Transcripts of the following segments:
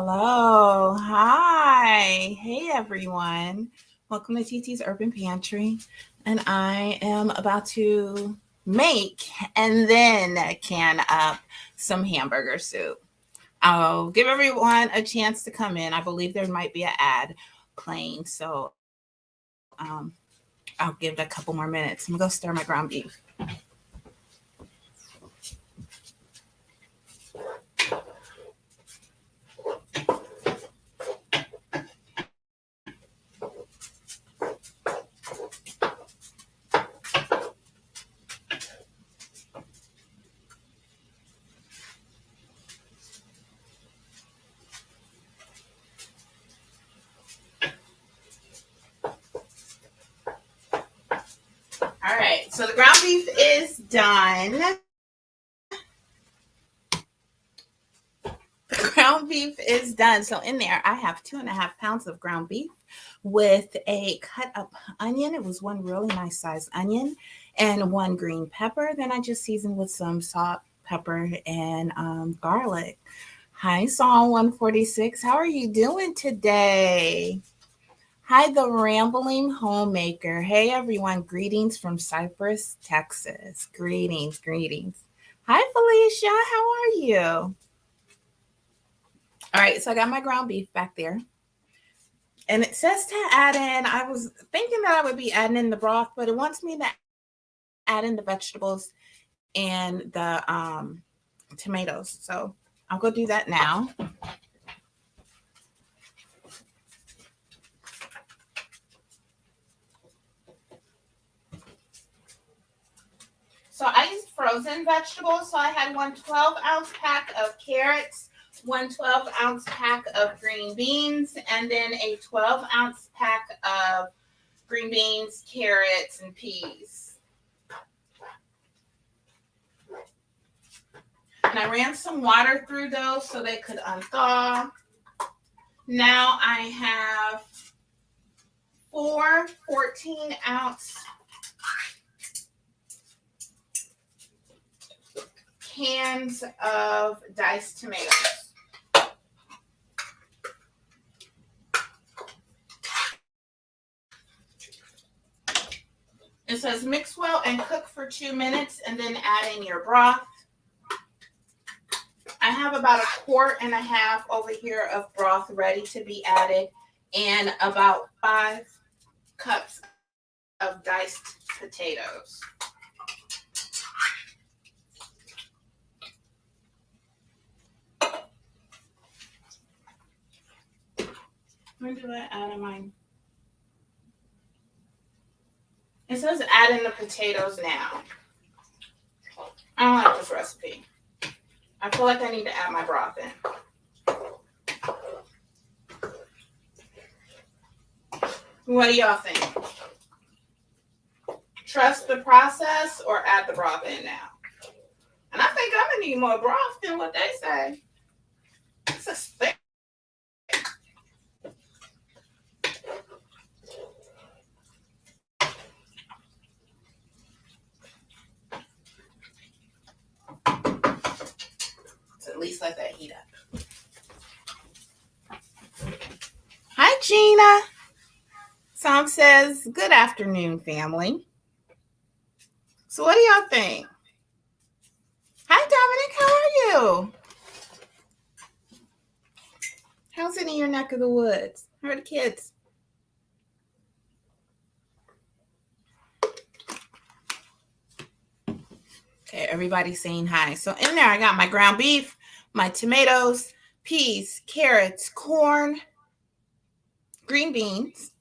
Hello. Hi. Hey, everyone. Welcome to TT's Urban Pantry. And I am about to make and then can up some hamburger soup. I'll give everyone a chance to come in. I believe there might be an ad playing. So I'll give it a couple more minutes. I'm going to go stir my ground beef. All right, so the ground beef is done. The ground beef is done. So in there, I have 2.5 pounds of ground beef with a cut up onion. It was one really nice sized onion and one green pepper. Then I just seasoned with some salt, pepper, and garlic. Hi, Psalm 146. How are you doing today? Hi, the rambling homemaker. Hey, everyone. Greetings from Cypress, Texas. Greetings, greetings. Hi, Felicia. How are you? All right, so I got my ground beef back there. And it says to add in, I was thinking that I would be adding in the broth, but it wants me to add in the vegetables and the tomatoes. So I'll go do that now. So I used frozen vegetables. So I had one 12-ounce pack of carrots, one 12-ounce pack of green beans, and then a 12-ounce pack of green beans, carrots, and peas. And I ran some water through those so they could unthaw. Now I have 4 14-ounce cans of diced tomatoes. It says mix well and cook for 2 minutes and then add in your broth. I have about 1.5 quarts over here of broth ready to be added and about 5 cups of diced potatoes. When do I add in mine? It says add in the potatoes now. I don't like this recipe. I feel like I need to add my broth in. What do y'all think? Trust the process or add the broth in now? And I think I'm going to need more broth than what they say. This is thick. So at least let that heat up. Hi, Gina. Psalm says, good afternoon, family. So what do y'all think? Hi, Dominic. How are you? How's it in your neck of the woods? How are the kids? Okay, everybody's saying hi. So in there, I got my ground beef, my tomatoes, peas, carrots, corn, green beans.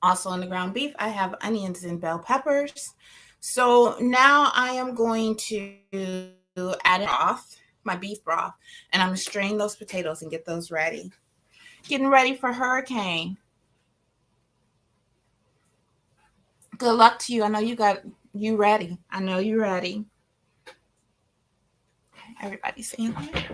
Also in the ground beef, I have onions and bell peppers. So now I am going to add broth, my beef broth, and I'm going to strain those potatoes and get those ready. Getting ready for hurricane. Good luck to you. I know you ready. I know you're ready. Everybody's saying hi.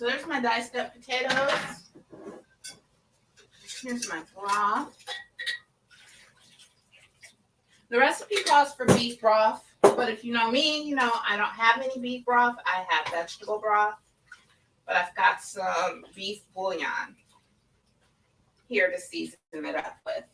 So there's my diced up potatoes. Here's my broth. The recipe calls for beef broth, but if you know me, you know I don't have any beef broth. I have vegetable broth, but I've got some beef bouillon here to season it up with.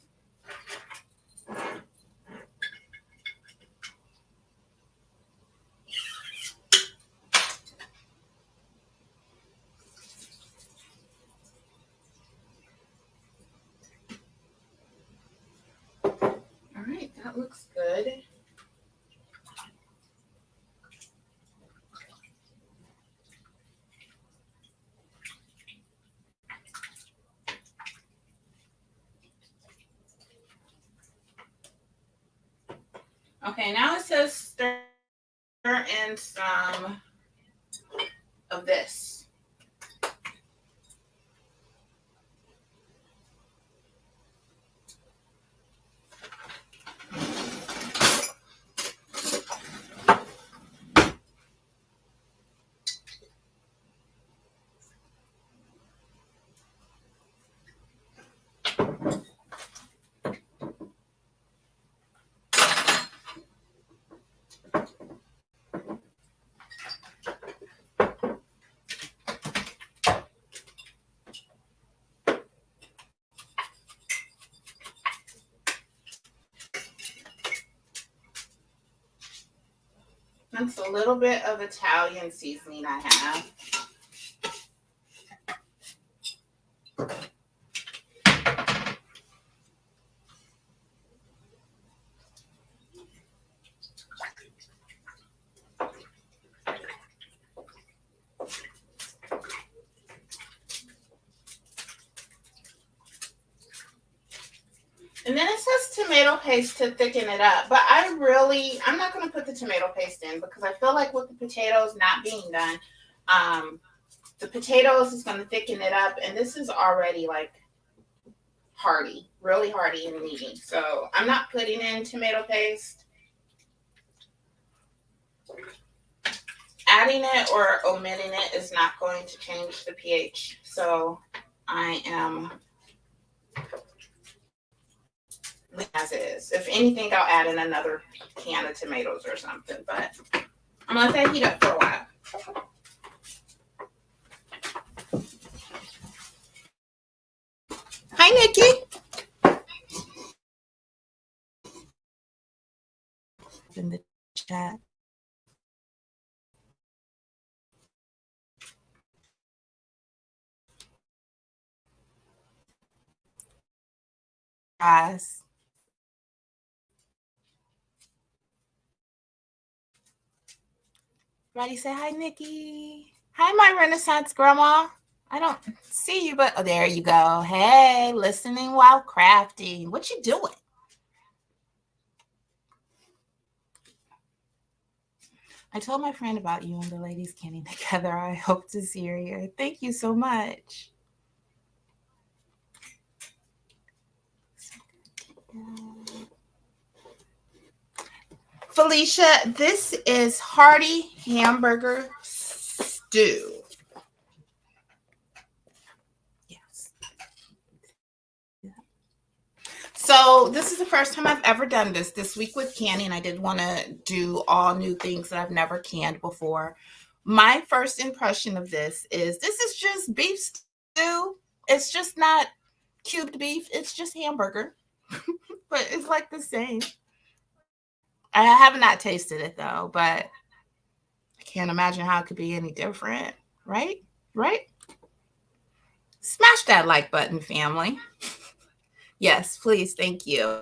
All right, that looks good. Okay, now it says stir in some of this. That's a little bit of Italian seasoning I have. And then it says tomato paste to thicken it up. But I'm not going to put the tomato paste in because I feel like with the potatoes not being done, the potatoes is going to thicken it up. And this is already like hearty, really hearty and meaty. So I'm not putting in tomato paste. Adding it or omitting it is not going to change the pH. So I am as is. If anything, I'll add in another can of tomatoes or something, but I'm gonna let that heat up for a while. Hi, Nikki. In the chat. Guys. Everybody say hi, Nikki. Hi, my Renaissance grandma. I don't see you, but there you go. Hey, listening while crafting. What you doing? I told my friend about you and the ladies canning together. I hope to see her here. Thank you so much. Felicia, this is hearty hamburger stew. Yes. So this is the first time I've ever done this week with canning. I did want to do all new things that I've never canned before. My first impression of this is just beef stew. It's just not cubed beef. It's just hamburger, but it's like the same. I have not tasted it though, but I can't imagine how it could be any different, right? Right? Smash that like button, family. Yes, please. Thank you.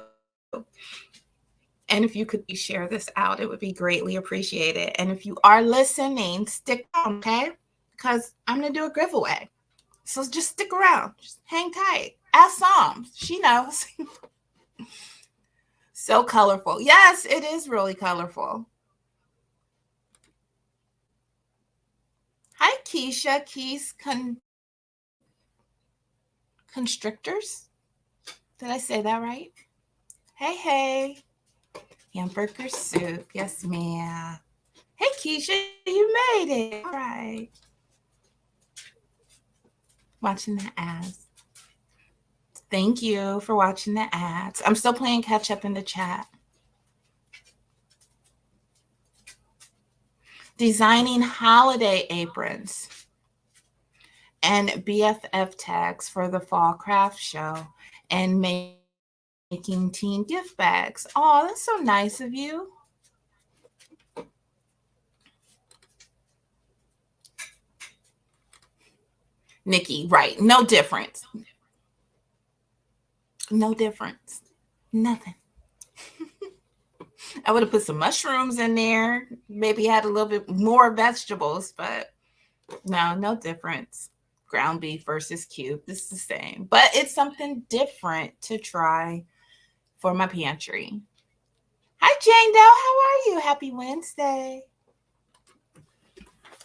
And if you could share this out, it would be greatly appreciated. And if you are listening, stick around, okay? Because I'm going to do a giveaway. So just stick around. Just hang tight. Ask Psalms. She knows. So colorful. Yes, it is really colorful. Hi, Keisha. Keys Constrictors. Did I say that right? Hey, hey. Hamburger soup. Yes, ma'am. Hey, Keisha, you made it. All right. Watching the ads. Thank you for watching the ads. I'm still playing catch up in the chat. Designing holiday aprons and BFF tags for the fall craft show and making teen gift bags. Oh, that's so nice of you. Nikki, right. No difference. No difference. Nothing. I would have put some mushrooms in there, maybe had a little bit more vegetables, but no difference. Ground beef versus cube, it's the same, but it's something different to try for my pantry. Hi, Jane Doe. How are you? Happy Wednesday.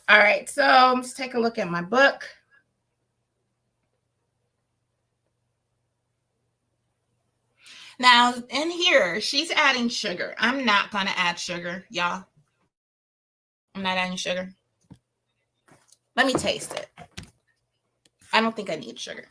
All right, so let's take a look at my book. Now, in here, she's adding sugar. I'm not going to add sugar, y'all. I'm not adding sugar. Let me taste it. I don't think I need sugar.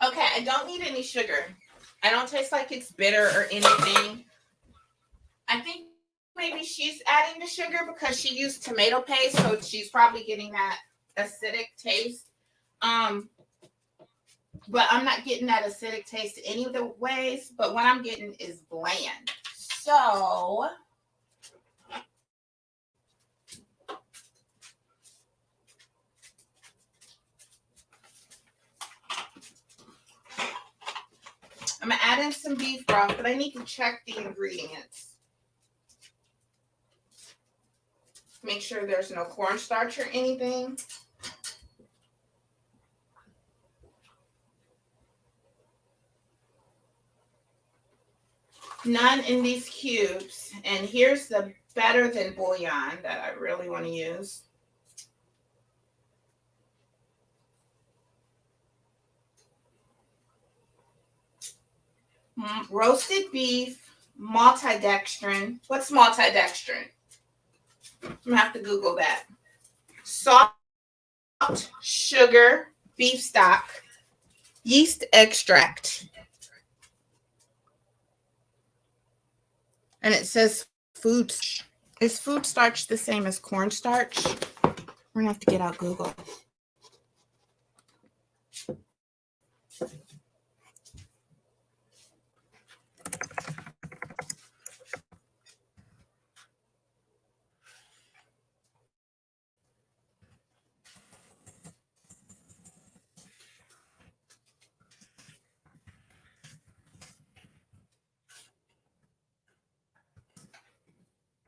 Okay, I don't need any sugar. I don't taste like it's bitter or anything. I think maybe she's adding the sugar because she used tomato paste, so she's probably getting that acidic taste. But I'm not getting that acidic taste any of the ways, but what I'm getting is bland. So I'm gonna add in some beef broth, but I need to check the ingredients. Make sure there's no cornstarch or anything. None in these cubes. And here's the better than bouillon that I really want to use. Roasted beef, multidextrin. What's multidextrin? I'm going to have to Google that. Salt, sugar, beef stock, yeast extract. And it says food. Is food starch the same as cornstarch? We're going to have to get out Google.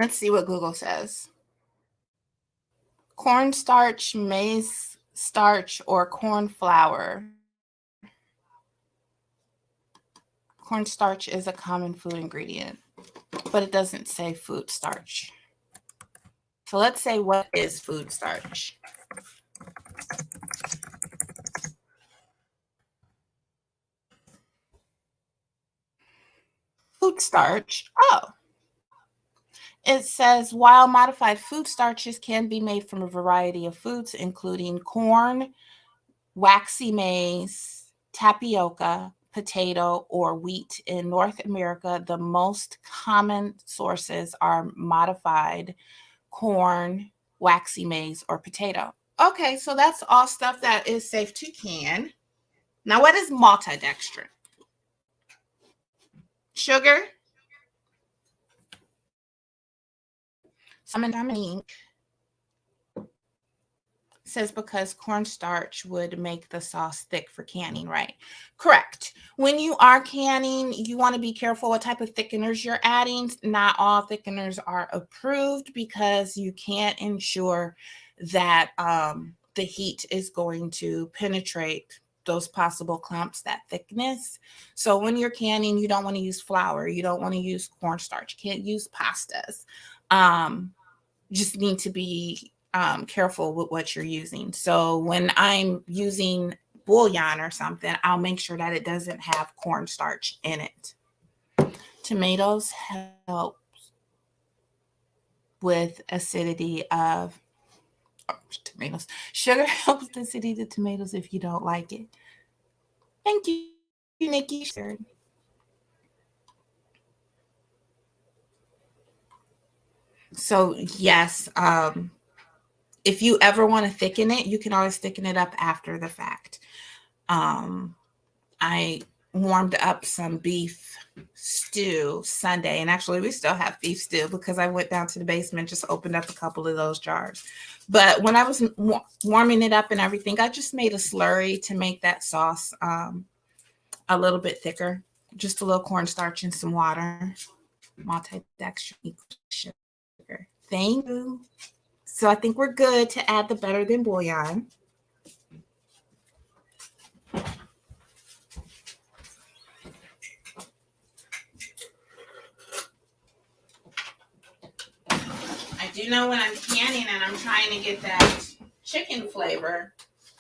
Let's see what Google says. Cornstarch, maize starch, or corn flour. Cornstarch is a common food ingredient, but it doesn't say food starch. So let's say, what is food starch? Food starch. Oh. It says, while modified food starches can be made from a variety of foods, including corn, waxy maize, tapioca, potato, or wheat. In North America, the most common sources are modified corn, waxy maize, or potato. Okay, so that's all stuff that is safe to can. Now, what is multidextrin? Sugar. Simon Dominique says because cornstarch would make the sauce thick for canning, right? Correct. When you are canning, you want to be careful what type of thickeners you're adding. Not all thickeners are approved because you can't ensure that the heat is going to penetrate those possible clumps, that thickness. So when you're canning, you don't want to use flour. You don't want to use cornstarch. You can't use pastas. Just need to be careful with what you're using. So when I'm using bouillon or something, I'll make sure that it doesn't have cornstarch in it. Tomatoes help with acidity of tomatoes. Sugar helps the acidity of the tomatoes if you don't like it. Thank you, Nikki. So yes, if you ever want to thicken it, you can always thicken it up after the fact. Um, I warmed up some beef stew Sunday, and actually, we still have beef stew because I went down to the basement, just opened up a couple of those jars. But when I was warming it up and everything, I just made a slurry to make that sauce a little bit thicker. Just a little cornstarch and some water. Multi-dextrin equals sugar. Thank you. So I think we're good to add the better than bouillon. I do know when I'm canning and I'm trying to get that chicken flavor,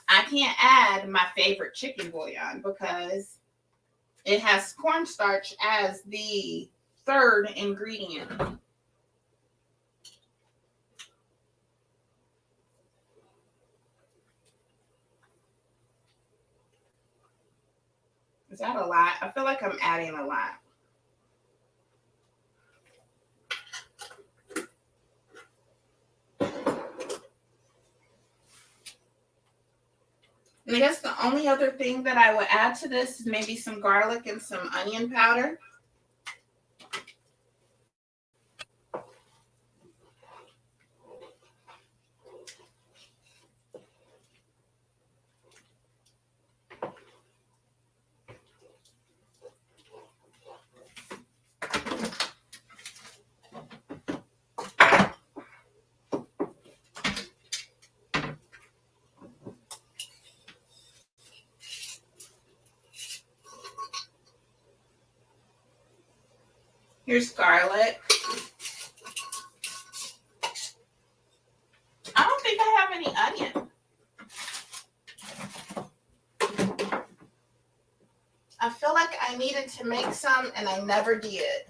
I can't add my favorite chicken bouillon because it has cornstarch as the third ingredient. Is that a lot? I feel like I'm adding a lot. And I guess the only other thing that I would add to this is maybe some garlic and some onion powder. Here's garlic. I don't think I have any onion. I feel like I needed to make some and I never did.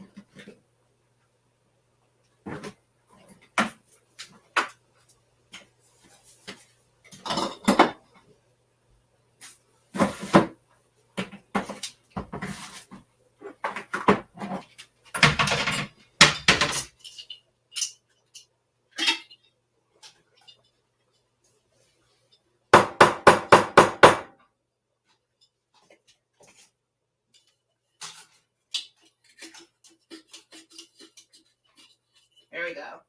There we go.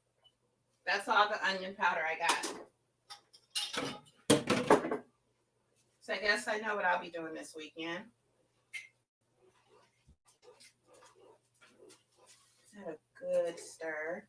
That's all the onion powder I got. So I guess I know what I'll be doing this weekend. Is that a good stir?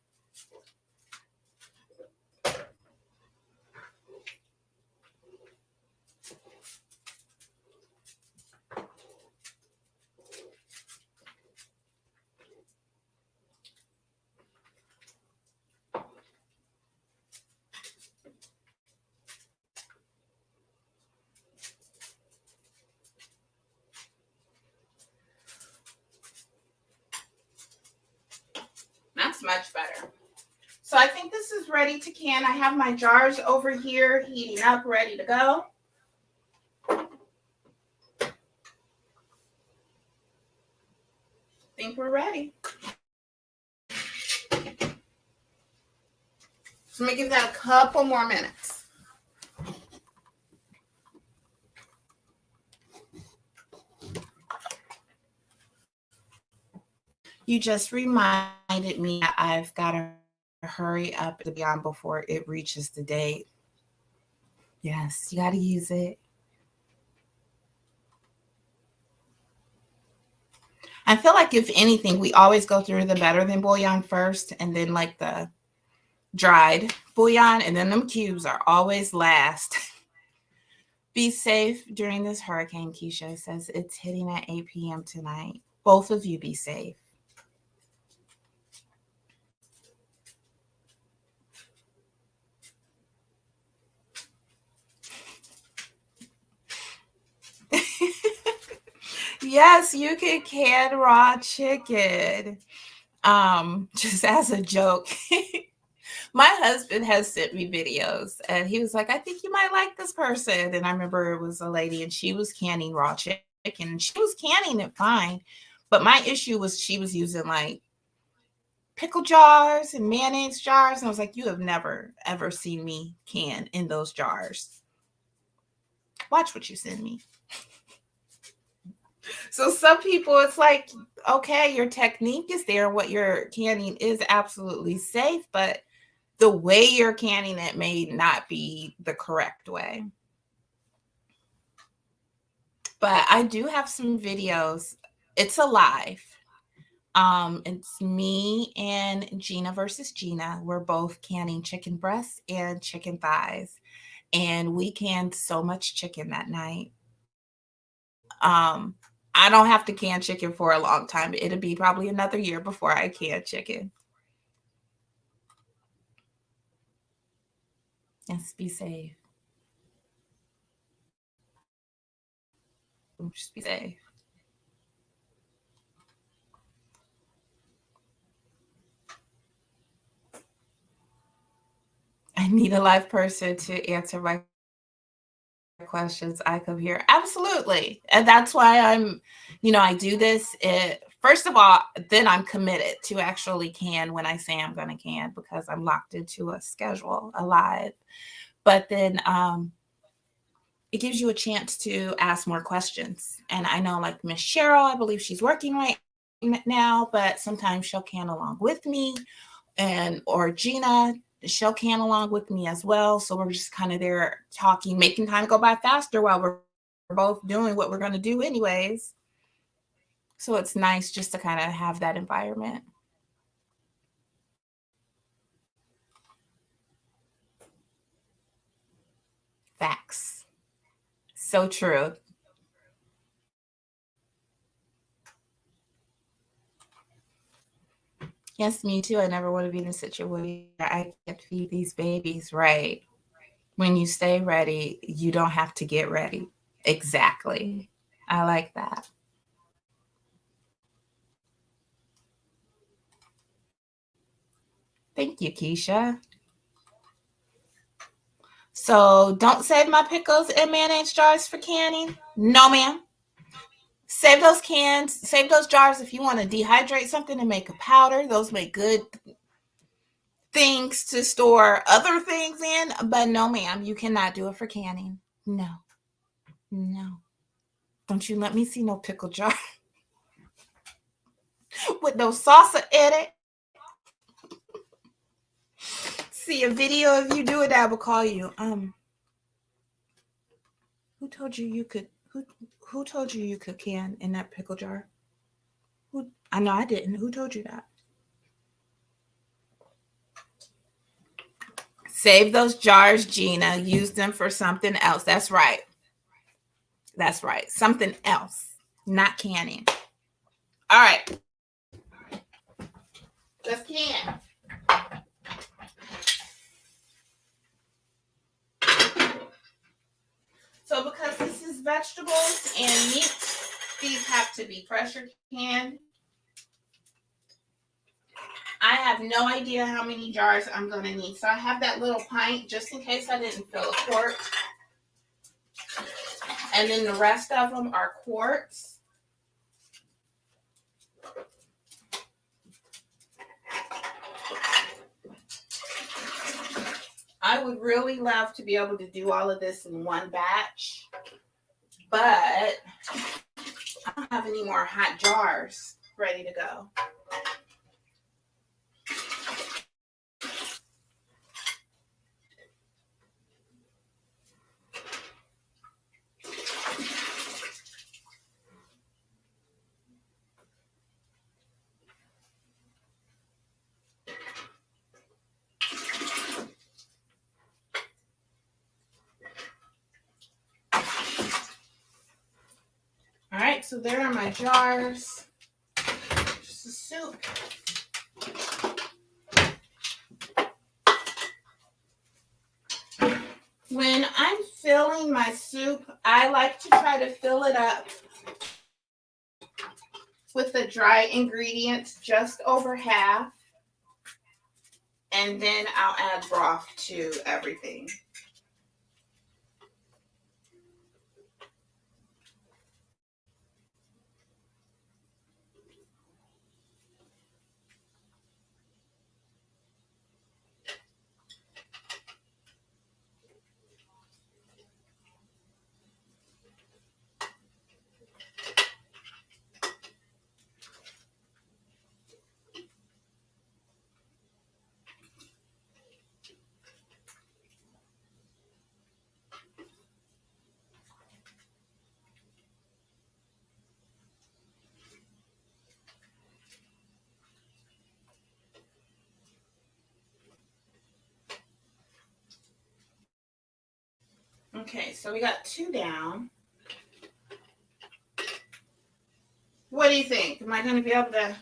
That's much better. So I think this is ready to can. I have my jars over here heating up, ready to go. I think we're ready. So let me give that a couple more minutes. You just reminded me that I've got to hurry up to be on before it reaches the date. Yes, you got to use it. I feel like if anything, we always go through the better than bouillon first and then like the dried bouillon, and then them cubes are always last. Be safe during this hurricane, Keisha says it's hitting at 8 p.m. tonight. Both of you be safe. Yes, you can can raw chicken. Just as a joke. My husband has sent me videos and he was like, I think you might like this person. And I remember it was a lady and she was canning raw chicken and she was canning it fine. But my issue was she was using like pickle jars and mayonnaise jars. And I was like, you have never, ever seen me can in those jars. Watch what you send me. So some people, it's like, okay, your technique is there. What you're canning is absolutely safe, but the way you're canning it may not be the correct way. But I do have some videos. It's alive. It's me and Gina versus Gina. We're both canning chicken breasts and chicken thighs. And we canned so much chicken that night. Um, I don't have to can chicken for a long time. It'll be probably another year before I can chicken. Yes, be safe. Just be safe. I need a live person to answer my questions. I come here. Absolutely. And that's why I do this. First of all, then I'm committed to actually can when I say I'm going to can because I'm locked into a schedule, a live. But then it gives you a chance to ask more questions. And I know like Miss Cheryl, I believe she's working right now, but sometimes she'll can along with me or Gina, she'll can along with me as well. So we're just kind of there talking, making time go by faster while we're both doing what we're going to do anyways. So it's nice just to kind of have that environment. Facts. So true. Yes, me too. I never want to be in a situation where I can't feed these babies right. When you stay ready, you don't have to get ready. Exactly. I like that. Thank you, Keisha. So don't save my pickles and mayonnaise jars for canning. No, ma'am. Save those cans, save those jars if you want to dehydrate something and make a powder. Those make good things to store other things in. But no, ma'am, you cannot do it for canning. No, no. Don't you let me see no pickle jar with no salsa in it. See a video of you do it, I will call you. Who told you you could? Who told you you could can in that pickle jar? Who? I know I didn't. Who told you that? Save those jars, Gina. Use them for something else. That's right. That's right. Something else, not canning. All right. Let's can. So because this is vegetables and meat, these have to be pressure canned. I have no idea how many jars I'm going to need. So I have that little pint just in case I didn't fill a quart. And then the rest of them are quarts. I would really love to be able to do all of this in one batch, but I don't have any more hot jars ready to go. All right, so there are my jars. Just the soup. When I'm filling my soup, I like to try to fill it up the dry ingredients just over half, and then I'll add broth to everything. Okay, so we got 2 down. What do you think? Am I going to be able to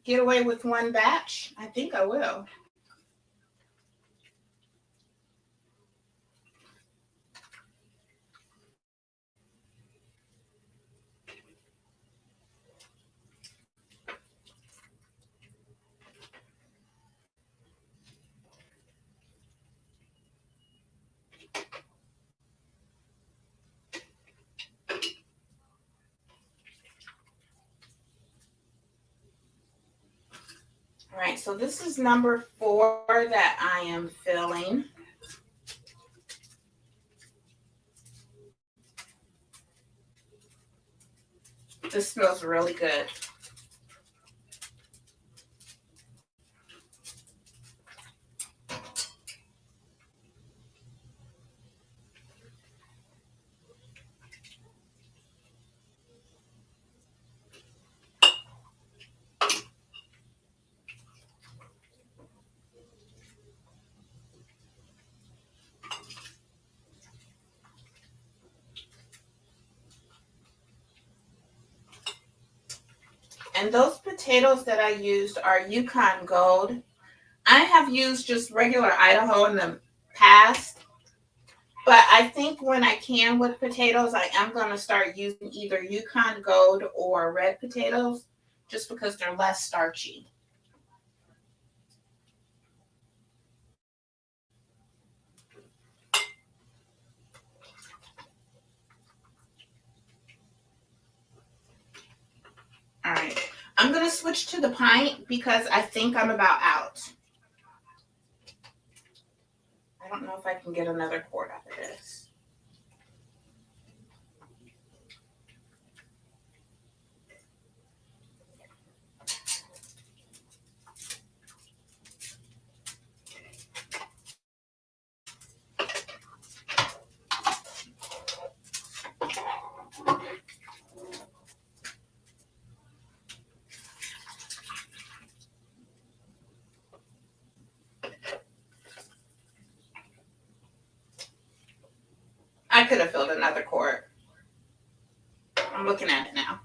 get away with one batch? I think I will. All right, so this is number 4 that I am filling. This smells really good. And those potatoes that I used are Yukon Gold. I have used just regular Idaho in the past, but I think when I can with potatoes, I am going to start using either Yukon Gold or red potatoes just because they're less starchy. All right. I'm going to switch to the pint because I think I'm about out. I don't know if I can get another quart out of this. I could have filled another quart. I'm looking at it now.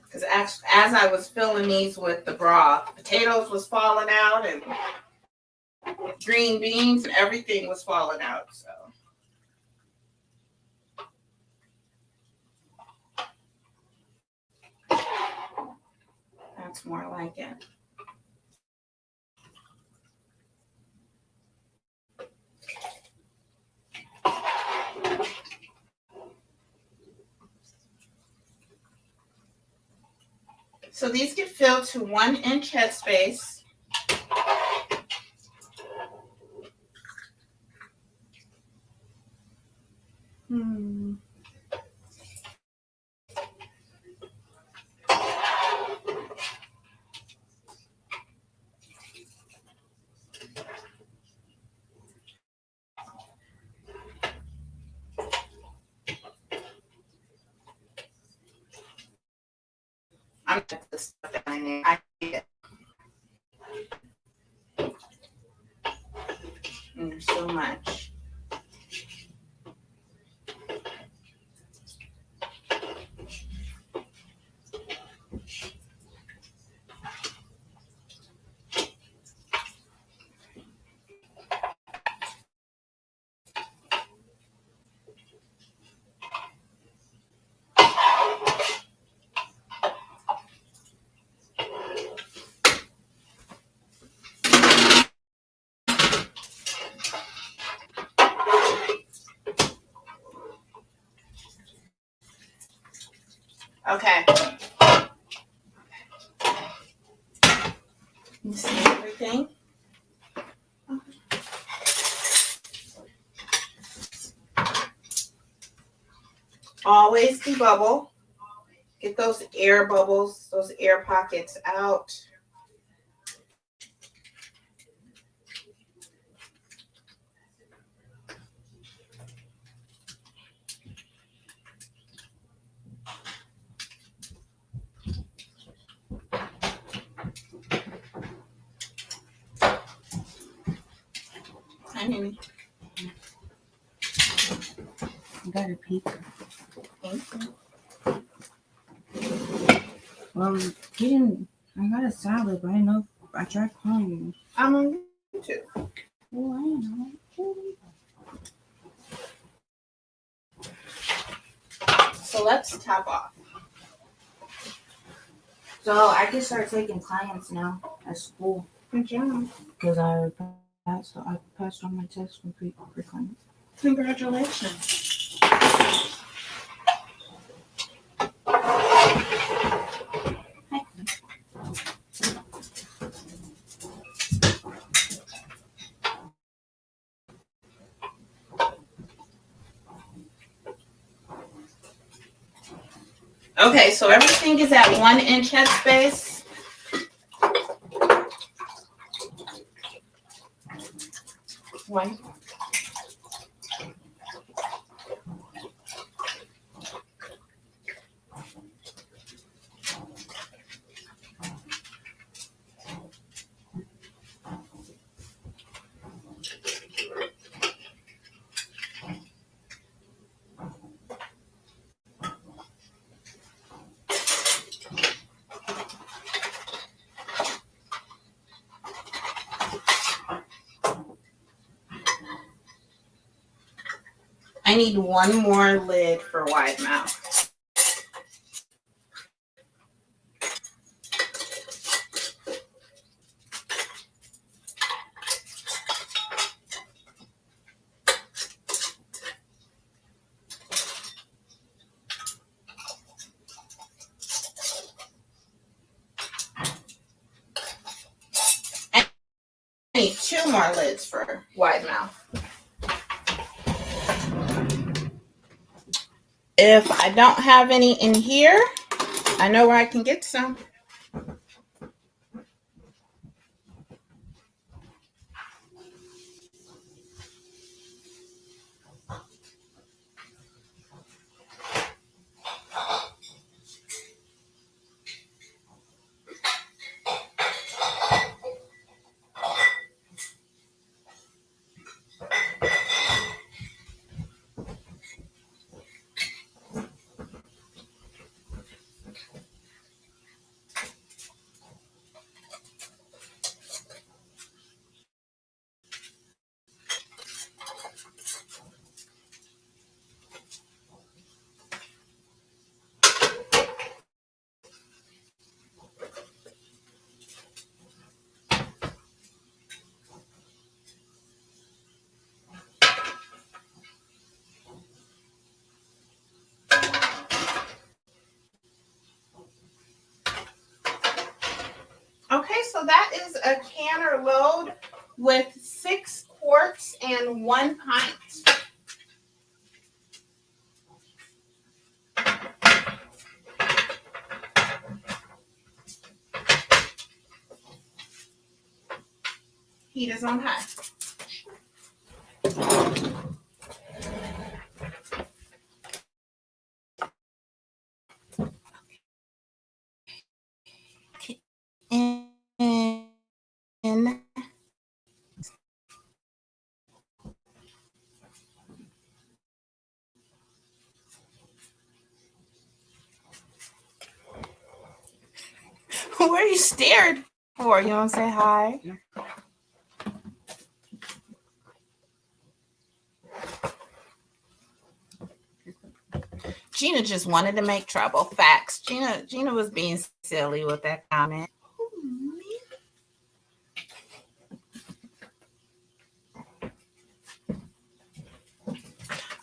Because as I was filling these with the broth, potatoes was falling out and green beans and everything was falling out. So that's more like it. So these get filled to 1 inch headspace. I'm gonna put this stuff down in there. I need it. There's so much. Okay. You see everything? Always debubble. Get those air bubbles, those air pockets out. I mean, I got a pizza. thank you. Well, I got a salad, but I know I tried calling you. I'm on YouTube. Well, I know. So let's top off. So I can start taking clients now at school Good job. because I passed all my tests from pre-clients. Congratulations. Okay, so everything is at 1 inch headspace. One. I need one more lid for wide mouth. I need 2 more lids for wide mouth. If I don't have any in here, I know where I can get some. Okay, so that is a canner load with 6 quarts and 1 pint. Heat is on high. What are you staring for? You want to say hi? No. Gina just wanted to make trouble. Facts. Gina was being silly with that comment.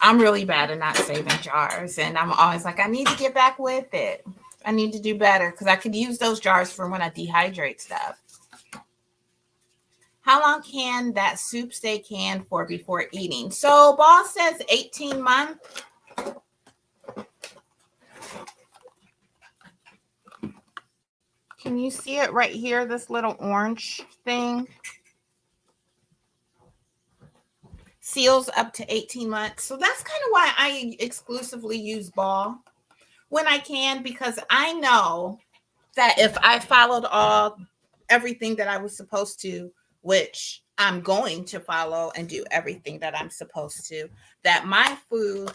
I'm really bad at not saving jars, and I'm always like, I need to get back with it. I need to do better because I could use those jars for when I dehydrate stuff. How long can that soup stay canned for before eating? So boss says 18 months. Can you see it right here, this little orange thing? Seals up to 18 months. So that's kind of why I exclusively use Ball when I can, because I know that if I followed everything that I was supposed to, which I'm going to follow and do everything that I'm supposed to, that my food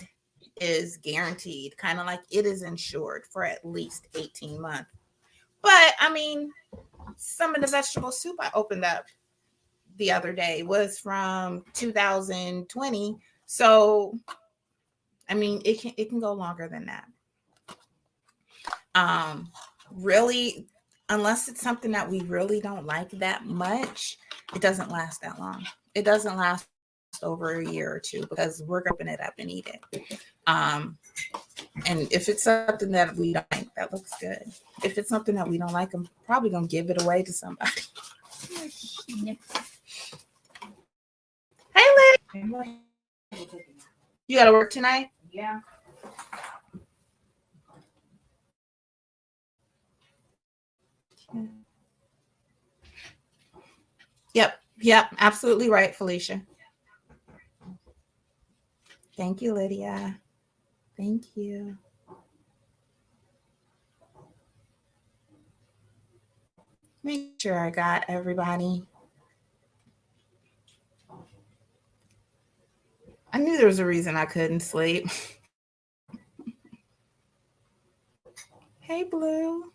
is guaranteed, kind of like it is insured for at least 18 months. But I mean, some of the vegetable soup I opened up the other day was from 2020. So I mean, it can go longer than that. Really, unless it's something that we really don't like that much, it doesn't last that long. It doesn't last over a year or two because we're gonna open it up and eat it. And if it's something that we don't like, that looks good. If it's something that we don't like, I'm probably gonna give it away to somebody. Hey, Liz. You gotta work tonight? Yeah. Yep, absolutely right, Felicia. Thank you, Lydia. Thank you. Make sure I got everybody. I knew there was a reason I couldn't sleep. Hey, Blue.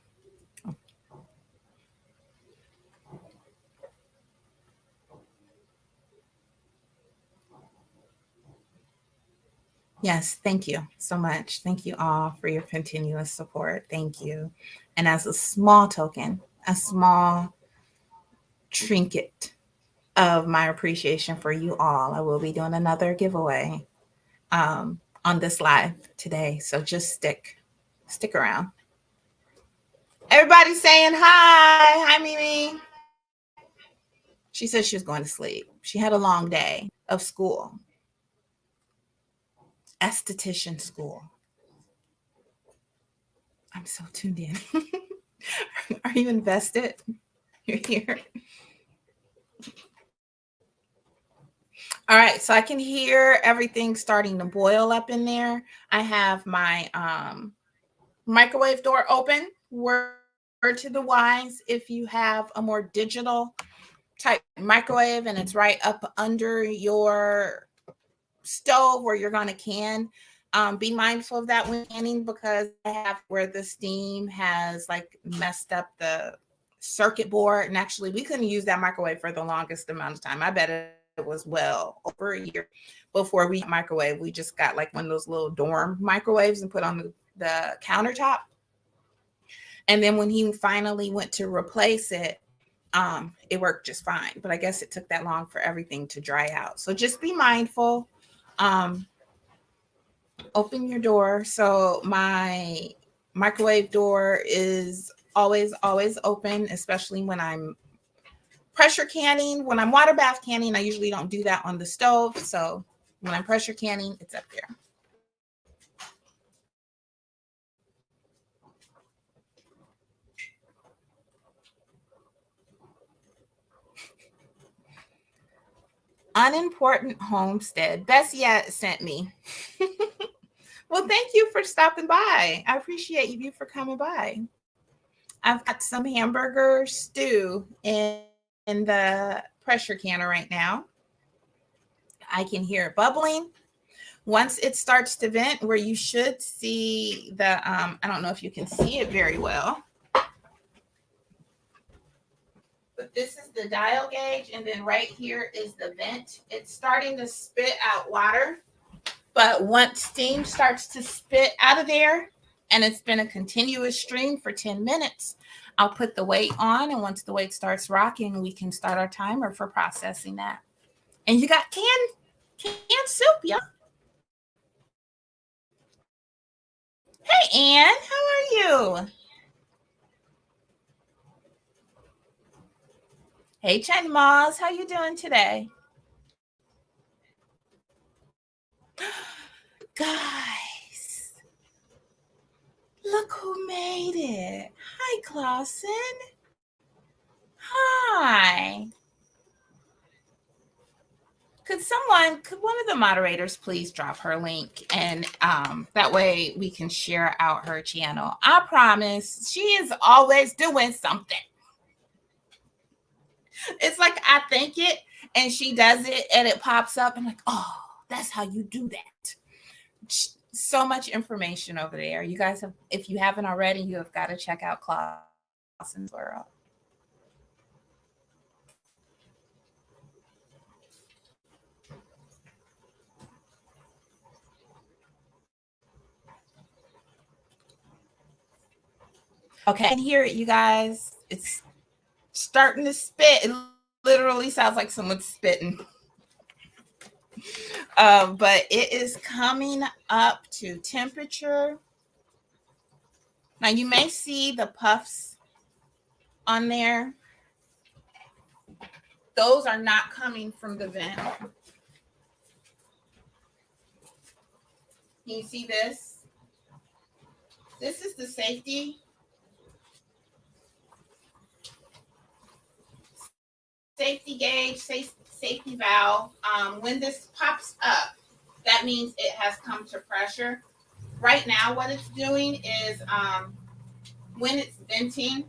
Yes, thank you so much. Thank you all for your continuous support. Thank you. And as a small token, a small trinket of my appreciation for you all, I will be doing another giveaway on this live today. So just stick around. Everybody saying hi. Hi, Mimi. She said she was going to sleep. She had a long day of school. Esthetician school. I'm so tuned in. Are you invested? You're here. All right, so I can hear everything starting to boil up in there. I have my microwave door open. Word to the wise, if you have a more digital type microwave and it's right up under your stove where you're going to can, be mindful of that when canning, because I have where the steam has like messed up the circuit board, and actually we couldn't use that microwave for the longest amount of time. I bet it was well over a year before we microwave. We just got like one of those little dorm microwaves and put on the countertop. And then when he finally went to replace it, it worked just fine. But I guess it took that long for everything to dry out. So just be mindful. Open your door. So my microwave door is always open, especially when I'm pressure canning. When I'm water bath canning, I usually don't do that on the stove. So when I'm pressure canning, it's up there. Unimportant homestead. Bessie sent me. Well, thank you for stopping by. I appreciate you for coming by. I've got some hamburger stew in the pressure canner right now. I can hear it bubbling. Once it starts to vent, where you should see the, I don't know if you can see it very well. But this is the dial gauge, and then right here is the vent. It's starting to spit out water, but once steam starts to spit out of there, and it's been a continuous stream for 10 minutes, I'll put the weight on, and once the weight starts rocking, we can start our timer for processing that. And you got canned soup, y'all. Hey, Ann, how are you? Hey, Chen Moss, how you doing today? Guys, look who made it. Hi, Clausen. Hi. Could one of the moderators please drop her link, and that way we can share out her channel. I promise she is always doing something. It's like I think it and she does it and it pops up. I'm like, oh, that's how you do that. So much information over there. You guys have, if you haven't already, you have got to check out Clausen's World. Okay, I can hear it, you guys. It's starting to spit. It literally sounds like someone's spitting. But it is coming up to temperature. Now you may see the puffs on there. Those are not coming from the vent. Can you see this? This is the safety gauge, safety valve. When this pops up, that means it has come to pressure. Right now, what it's doing is when it's venting,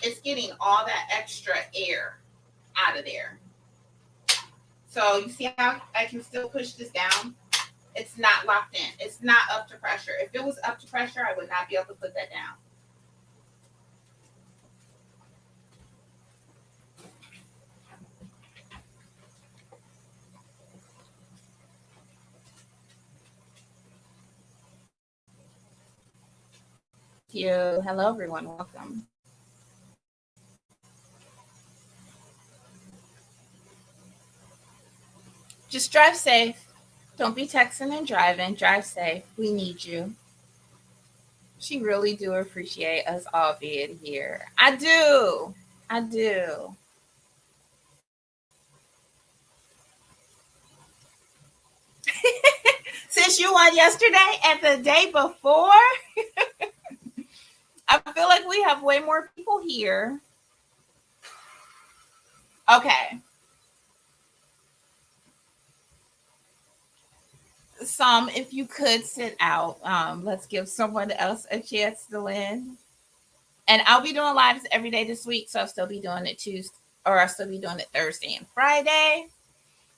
it's getting all that extra air out of there. So you see how I can still push this down? It's not locked in. It's not up to pressure. If it was up to pressure, I would not be able to put that down. Thank you. Hello, everyone. Welcome. Just drive safe. Don't be texting and driving. Drive safe. We need you. She really do appreciate us all being here. I do. I do. Since you won yesterday and the day before, I feel like we have way more people here. Okay. Some, if you could sit out, let's give someone else a chance to win. And I'll be doing lives every day this week, so I'll still be doing it Tuesday, or I'll still be doing it Thursday and Friday.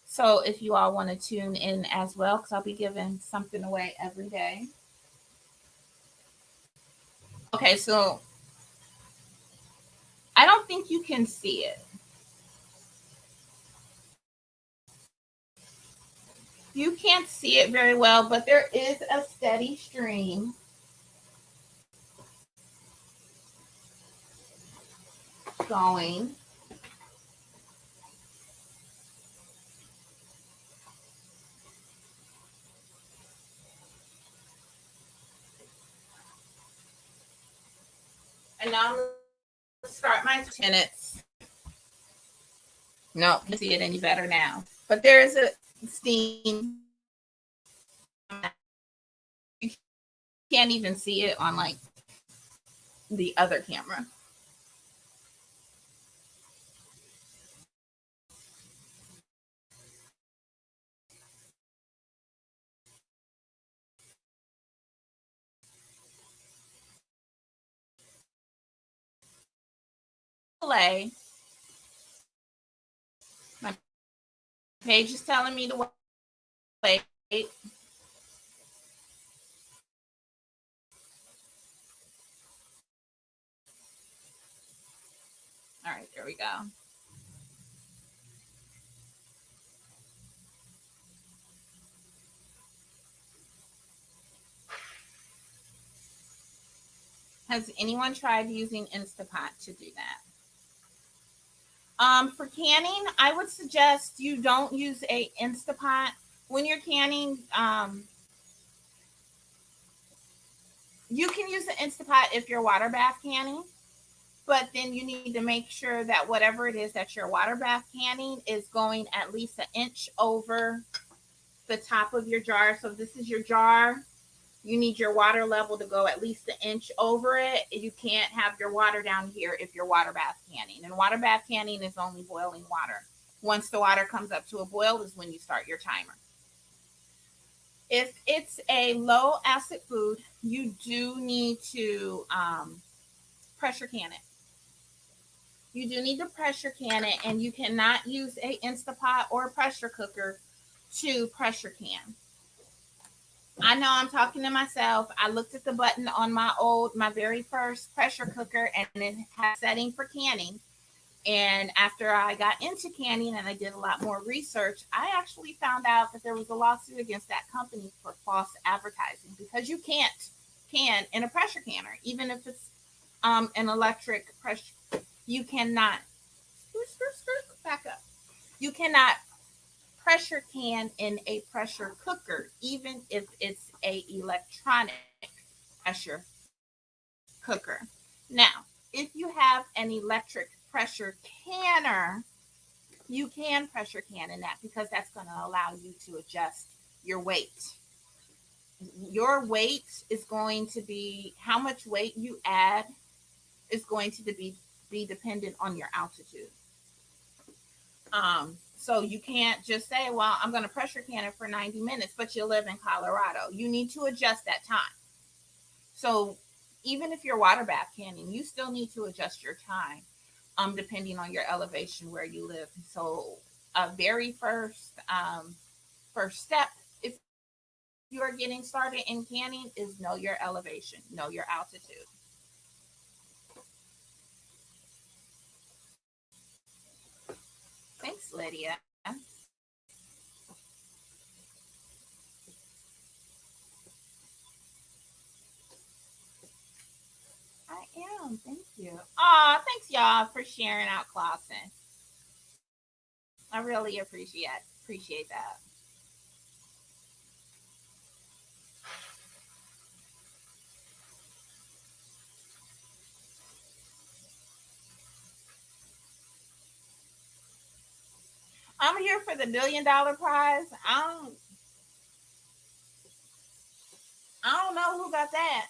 So if you all want to tune in as well, because I'll be giving something away every day. Okay, so I don't think you can see it. You can't see it very well, but there is a steady stream going. And now I'm going to start my minutes. No, you see it any better now. But there is a steam. You can't even see it on like the other camera. Play. My page is telling me to wait. All right, there we go. Has anyone tried using Instapot to do that? For canning, I would suggest you don't use a Instapot when you're canning. You can use the Instapot if you're water bath canning, but then you need to make sure that whatever it is that you're water bath canning is going at least an inch over the top of your jar. So if this is your jar, you need your water level to go at least an inch over it. You can't have your water down here if you're water bath canning. And water bath canning is only boiling water. Once the water comes up to a boil is when you start your timer. If it's a low acid food, you do need to pressure can it. You do need to pressure can it, and you cannot use a Instapot or a pressure cooker to pressure can. I know I'm talking to myself. I looked at the button on my very first pressure cooker, and it had setting for canning. And after I got into canning and I did a lot more research, I actually found out that there was a lawsuit against that company for false advertising because you can't can in a pressure canner, even if it's an electric pressure. You cannot back up. You cannot pressure can in a pressure cooker, even if it's a electronic pressure cooker. Now, if you have an electric pressure canner, you can pressure can in that because that's going to allow you to adjust your weight. Your weight is going to be how much weight you add is going to be dependent on your altitude. So you can't just say, well, I'm going to pressure can it for 90 minutes, but you live in Colorado. You need to adjust that time. So even if you're water bath canning, you still need to adjust your time, depending on your elevation where you live. So a very first step, if you are getting started in canning, is know your elevation, know your altitude. Thanks, Lydia. I am. Thank you. Aw, thanks y'all for sharing out Clausen. I really appreciate that. I'm here for the $1 million prize. I don't know who got that.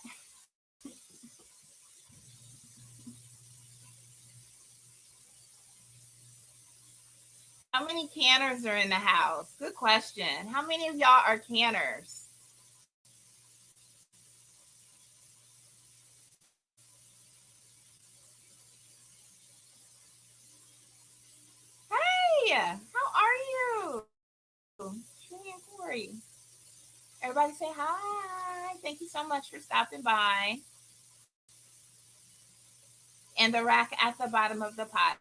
How many canners are in the house? Good question. How many of y'all are canners? Hey, how are you? Trini and Corey. Everybody say hi. Thank you so much for stopping by. And the rack at the bottom of the pot,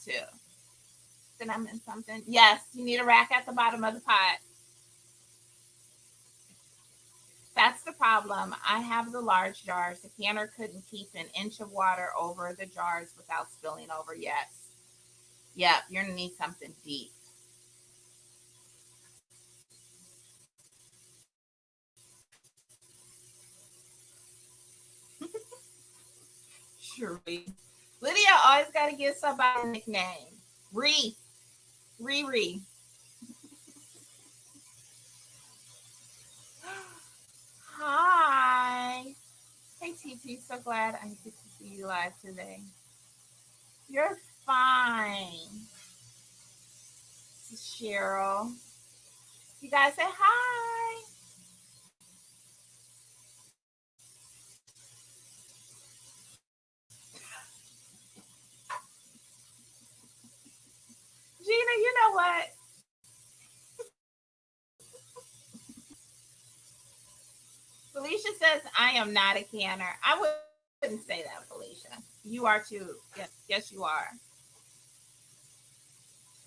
too. Did I miss something? Yes, you need a rack at the bottom of the pot. That's the problem. I have the large jars. The canner couldn't keep an inch of water over the jars without spilling over. Yes. Yep, you're going to need something deep. Sure. Lydia always got to give somebody a nickname. Ree. Riri. Hi. Hey, TT. So glad I get to see you live today. You're fine. This is Cheryl. You guys say hi. Gina, you know what? Felicia says, I am not a canner. I wouldn't say that, Felicia. You are too. Yes, you are.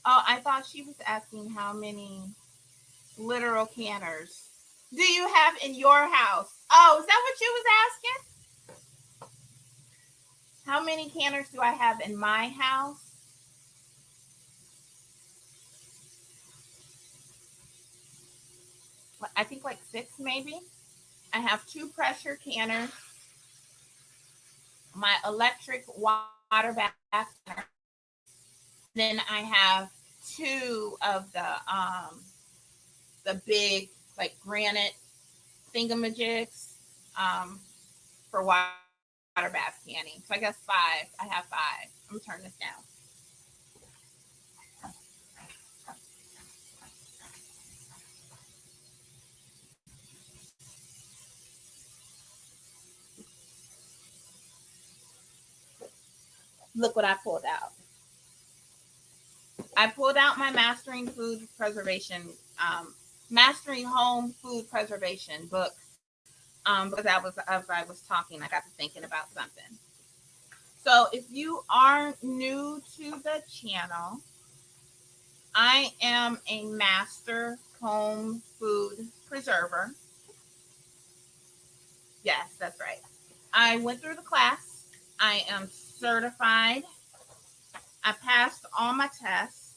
Oh, I thought she was asking how many literal canners do you have in your house? Oh, is that what you was asking? How many canners do I have in my house? I think like six maybe. I have two pressure canners, my electric water bath canner, then I have two of the big like granite thingamajigs um, for water bath canning. So I guess five. I have five. I'm gonna turn this down. Look what I pulled out. I pulled out my Mastering Home Food Preservation book because as I was talking, I got to thinking about something. So if you are new to the channel, I am a master home food preserver. Yes, that's right. I went through the class. I am certified. I passed all my tests.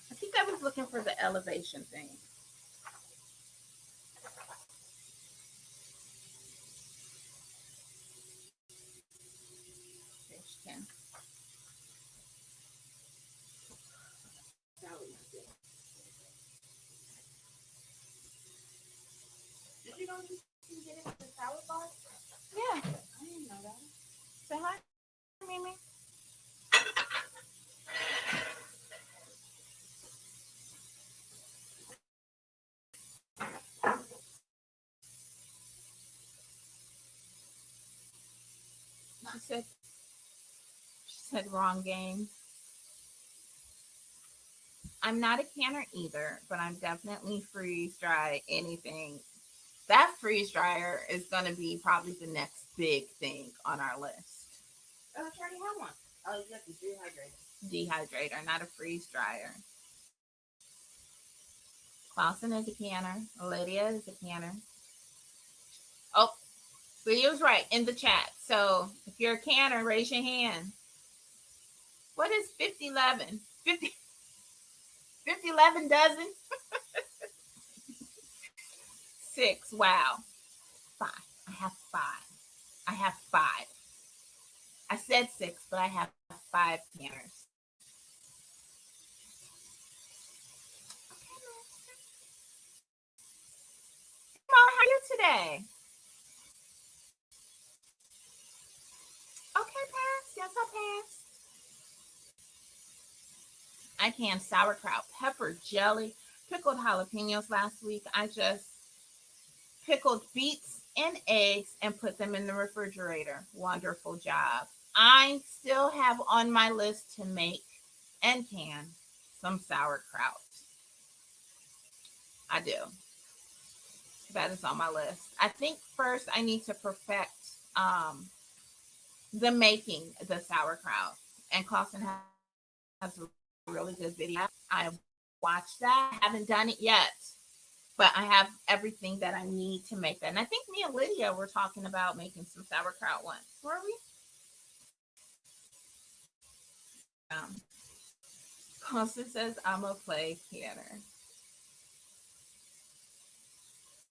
I think I was looking for the elevation thing. Fish can. Did you know you can get it with the salad bar? Yeah. I didn't know that. Say hi, Mimi. She said wrong game. I'm not a canner either, but I'm definitely freeze dry anything. That freeze dryer is going to be probably the next big thing on our list. Oh, I already have one. Oh, you got the Dehydrator, not a freeze dryer. Clausen is a canner. Lydia is a canner. Oh, Lydia's right in the chat. So if you're a canner, raise your hand. What is 5011? 5011 dozen? Six. Wow. Five. I have five. I have five. I said six, but I have five canners. Come on, how are you today? Okay, pass. Yes, I passed. I canned sauerkraut, pepper jelly, pickled jalapenos last week. I just pickled beets and eggs and put them in the refrigerator. Wonderful job. I still have on my list to make and can some sauerkraut. I do. That is on my list. I think first I need to perfect the making the sauerkraut. And Clausen has a really good video. I watched that. I haven't done it yet, but I have everything that I need to make that. And I think me and Lydia were talking about making some sauerkraut once. Were we? Clausen says I'm a play canner.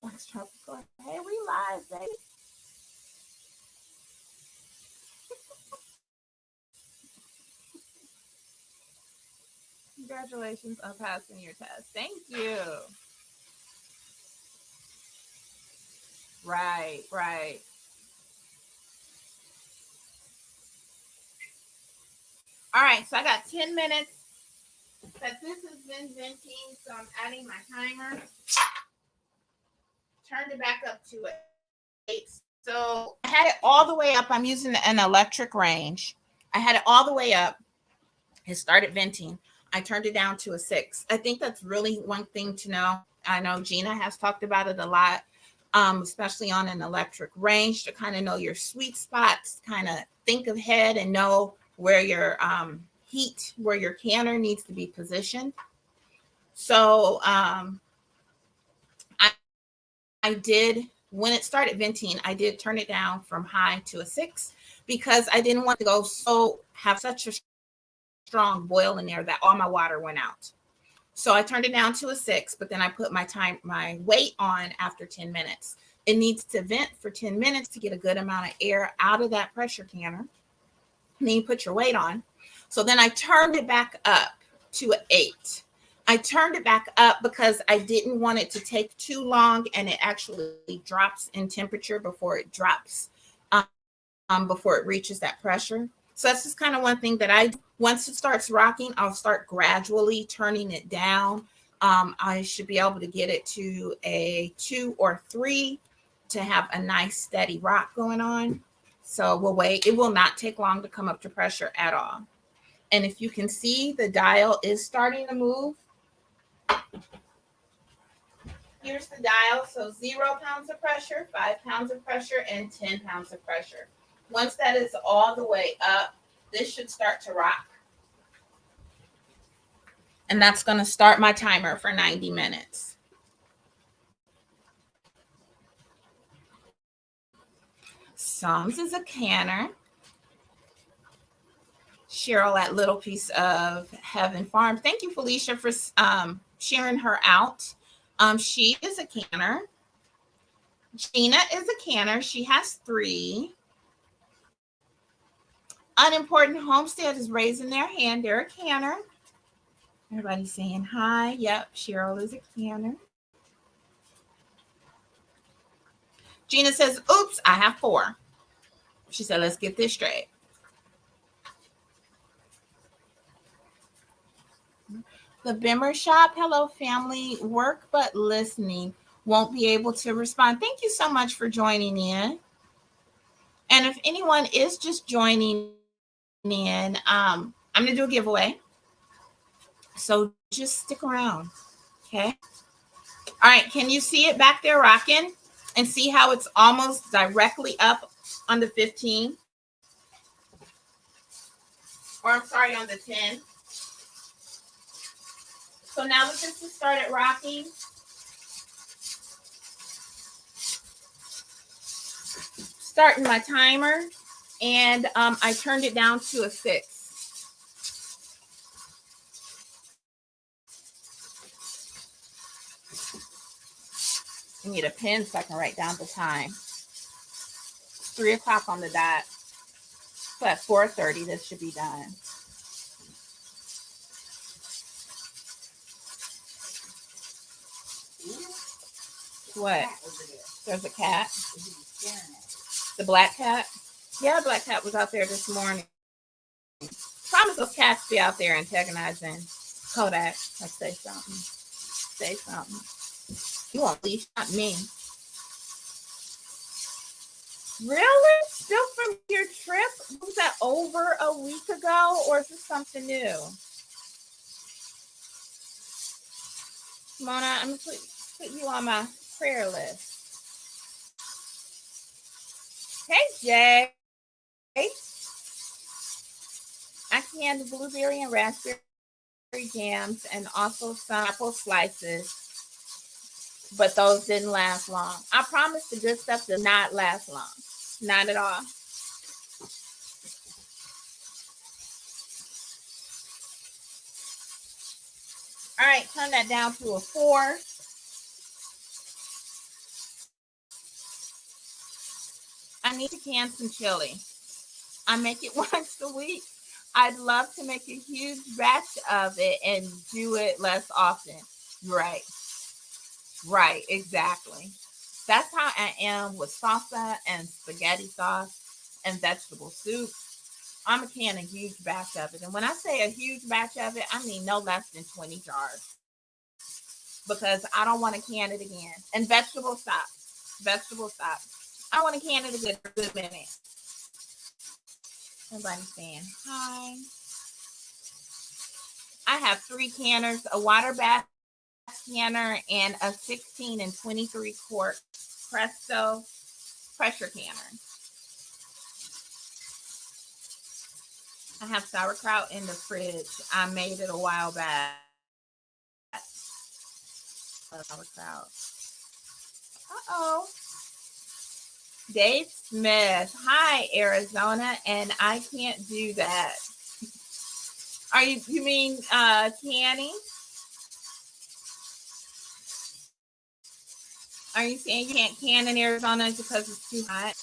What's tropical? Hey, we live, baby. Congratulations on passing your test. Thank you. Right, right. All right, so I got 10 minutes that this has been venting, so I'm adding my timer. Turned it back up to 8. So I had it all the way up. I'm using an electric range. I had it all the way up. It started venting. I turned it down to a 6. I think that's really one thing to know. I know Gina has talked about it a lot, especially on an electric range, to kind of know your sweet spots, kind of think ahead and know where your heat, where your canner needs to be positioned. So I did when it started venting, I did turn it down from high to a 6 because I didn't want to go have such a strong boil in there that all my water went out. So I turned it down to a 6, but then I put my weight on after 10 minutes. It needs to vent for 10 minutes to get a good amount of air out of that pressure canner. And then you put your weight on. So then I turned it back up to an 8. I turned it back up because I didn't want it to take too long and it actually drops in temperature before it drops, before it reaches that pressure. So that's just kind of one thing that I do. Once it starts rocking, I'll start gradually turning it down. I should be able to get it to a 2 or 3 to have a nice steady rock going on. So we'll wait. It will not take long to come up to pressure at all. And if you can see, the dial is starting to move. Here's the dial. So 0 pounds of pressure, 5 pounds of pressure, and 10 pounds of pressure. Once that is all the way up, this should start to rock. And that's going to start my timer for 90 minutes. Psalms is a canner. Cheryl at Little Piece of Heaven Farm. Thank you, Felicia, for sharing her out. She is a canner. Gina is a canner. She has 3. Unimportant Homestead is raising their hand. They're a canner. Everybody's saying hi. Yep, Cheryl is a canner. Gina says, oops, I have 4. She said, let's get this straight. The Bimmer Shop, hello family, work but listening, won't be able to respond. Thank you so much for joining in. And if anyone is just joining in, I'm going to do a giveaway. So just stick around, okay? All right, can you see it back there rocking and see how it's almost directly up on the 15? Or I'm sorry, on the 10. So now that this has started rocking, starting my timer, and I turned it down to a 6. I need a pen so I can write down the time. 3 o'clock on the dot. So at 4:30, this should be done. What? There's a cat. The black cat? Yeah, black cat was out there this morning. Promise those cats be out there antagonizing Kodak. Like, say something. Say something. You won't leash not me. Really? Still from your trip? Was that over a week ago, or is this something new? Mona, I'm going to put you on my prayer list. Hey, Jay. I canned blueberry and raspberry jams and also some apple slices, but those didn't last long. I promise the good stuff does not last long. Not at all. All right, turn that down to a 4. I need to can some chili. I make it once a week. I'd love to make a huge batch of it and do it less often. Right. Right, exactly. That's how I am with salsa and spaghetti sauce and vegetable soup. I'm a can a huge batch of it. And when I say a huge batch of it, I mean no less than 20 jars. Because I don't want to can it again. And vegetable stock. Vegetable stock. I want to can it a good minute. Everybody's saying hi. I have 3 canners, a water bath canner, and a 16 and 23 quart Presto pressure canner. I have sauerkraut in the fridge. I made it a while back. Sauerkraut. Uh-oh. Dave Smith. Hi, Arizona, and I can't do that. Are you mean canning? Are you saying you can't can in Arizona because it's too hot?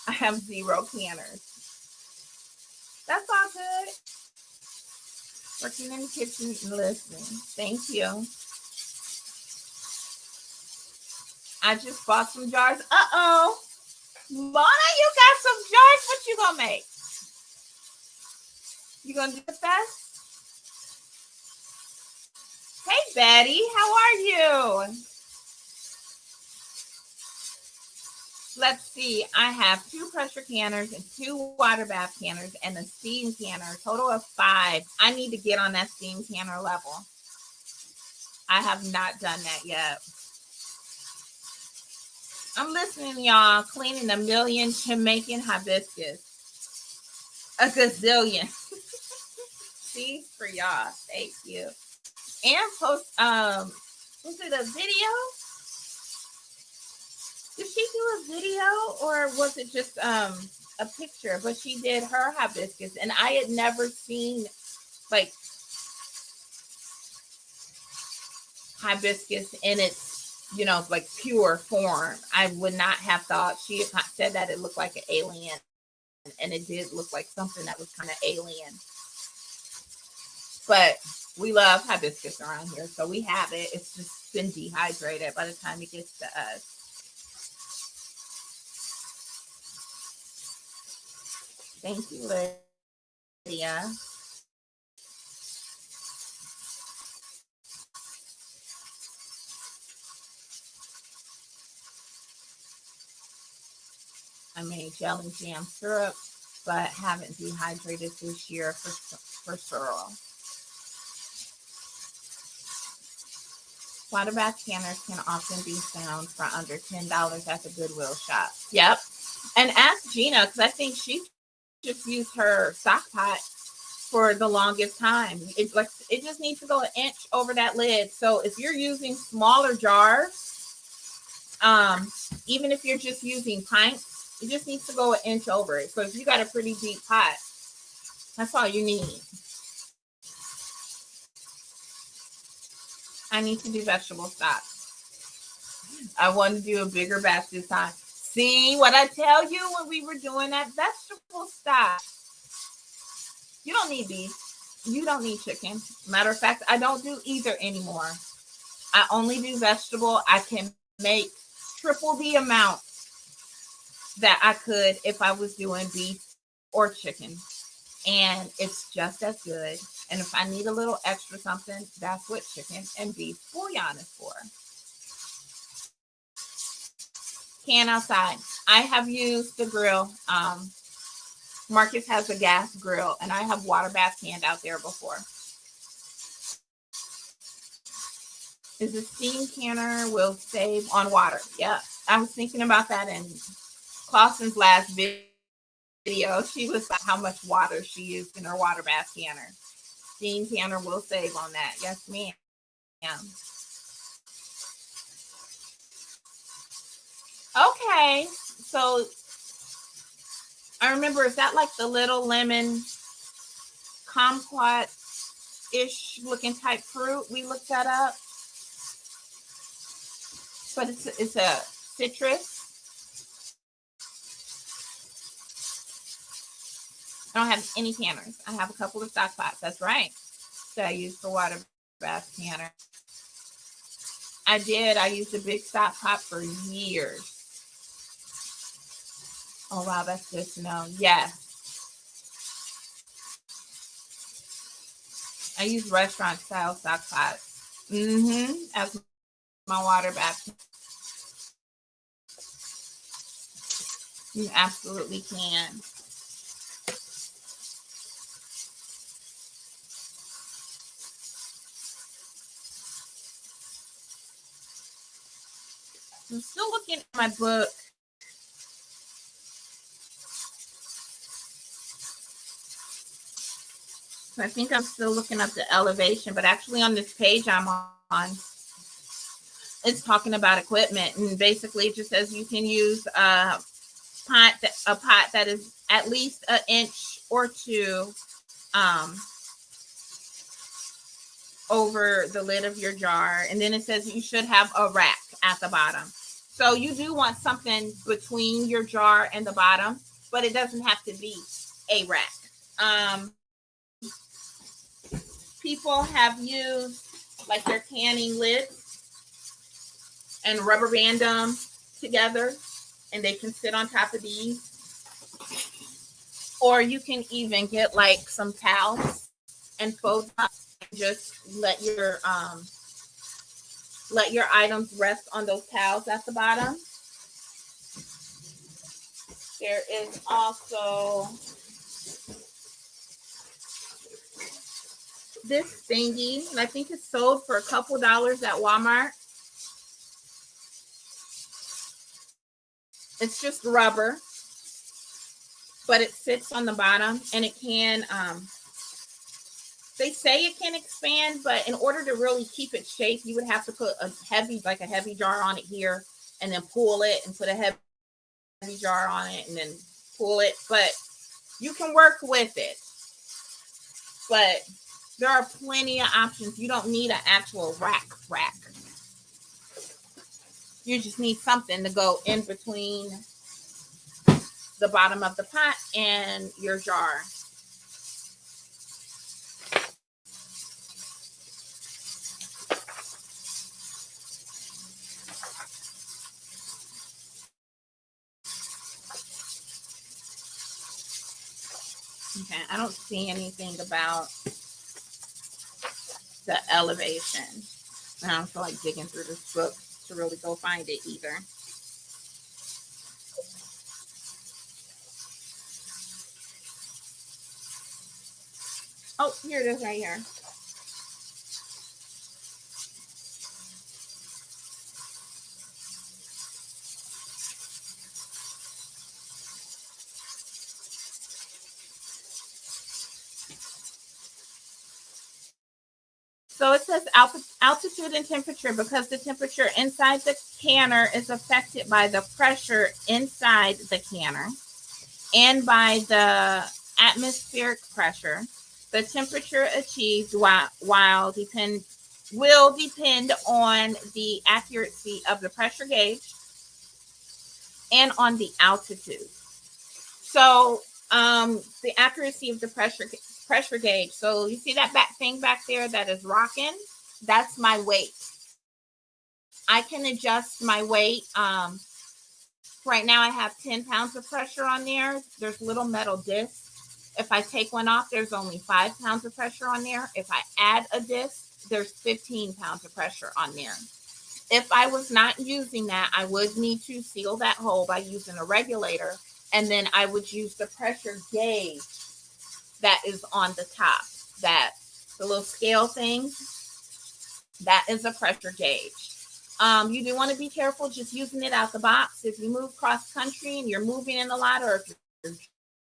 I have 0 canners. That's all good. Working in the kitchen and listening. Thank you. I just bought some jars. Uh-oh. Mona, you got some jars. What you gonna make? You gonna do the best? Hey, Betty. How are you? Let's see. I have 2 pressure canners and 2 water bath canners and a steam canner. Total of 5. I need to get on that steam canner level. I have not done that yet. I'm listening, y'all. Cleaning a million Jamaican hibiscus. A gazillion. See, for y'all. Thank you. And post, was it a video? Did she do a video or was it just a picture? But she did her hibiscus, and I had never seen like hibiscus in its, like pure form. I would not have thought. She had said that it looked like an alien, and it did look like something that was kind of alien. But we love hibiscus around here, so we have it. It's just been dehydrated by the time it gets to us. Thank you, Lydia. I made jelly jam syrup, but haven't dehydrated this year for sorrel. Water bath canners can often be found for under $10 at the Goodwill shop. Yep. And ask Gina, because I think she just used her stock pot for the longest time. It's like it just needs to go an inch over that lid. So if you're using smaller jars, even if you're just using pints, it just needs to go an inch over it. So if you got a pretty deep pot, that's all you need. I need to do vegetable stock. I want to do a bigger batch this time. See what I tell you when we were doing that vegetable stock? You don't need beef. You don't need chicken. Matter of fact, I don't do either anymore. I only do vegetable. I can make triple the amount that I could if I was doing beef or chicken. And it's just as good. And if I need a little extra something, that's what chicken and beef bouillon is for. Can outside. I have used the grill. Marcus has a gas grill, and I have water bath canned out there before. Is a steam canner will save on water? Yeah, I was thinking about that in Clausen's last video. She was like how much water she used in her water bath canner. Steam canner will save on that. Yes, ma'am. Okay, so I remember, is that like the little lemon kumquat-ish looking type fruit? We looked that up. But it's a citrus. I don't have any canners. I have a couple of stock pots. That's right. That I use for water bath canner. I did. I used a big stock pot for years. Oh, wow. That's good to know. Yes. I use restaurant style stock pots. As my water bath. You absolutely can. I'm still looking at my book. So I think I'm still looking up the elevation, but actually on this page I'm on, It's talking about equipment, and basically it just says you can use a pot that is at least an inch or two um, over the lid of your jar. And then it says you should have a rack at the bottom. So you do want something between your jar and the bottom, but it doesn't have to be a rack. Um, People have used like their canning lids and rubber band them together, and they can sit on top of these. Or you can even get like some towels and fold up and just let your items rest on those towels at the bottom. There is also this thingy, and I think it's sold for a couple dollars at Walmart. It's just rubber, but it sits on the bottom, and it can, they say it can expand, but in order to really keep its shape, you would have to put a heavy jar on it here, and then pull it and put a heavy jar on it and then pull it. But you can work with it. But there are plenty of options. You don't need an actual rack. You just need something to go in between the bottom of the pot and your jar. Okay, I don't see anything about the elevation. And I don't feel like digging through this book to really go find it either. Oh, here it is right here. So it says altitude and temperature, because the temperature inside the canner is affected by the pressure inside the canner and by the atmospheric pressure. The temperature achieved will depend on the accuracy of the pressure gauge and on the altitude. So the accuracy of the pressure gauge. So you see that thing back there that is rocking? That's my weight. I can adjust my weight. Right now I have 10 pounds of pressure on there. There's little metal discs. If I take one off, there's only 5 pounds of pressure on there. If I add a disc, there's 15 pounds of pressure on there. If I was not using that, I would need to seal that hole by using a regulator. And then I would use the pressure gauge that is on the top. That the little scale thing, that is a pressure gauge. You do want to be careful just using it out the box. If you move cross country and you're moving in a lot, or if you're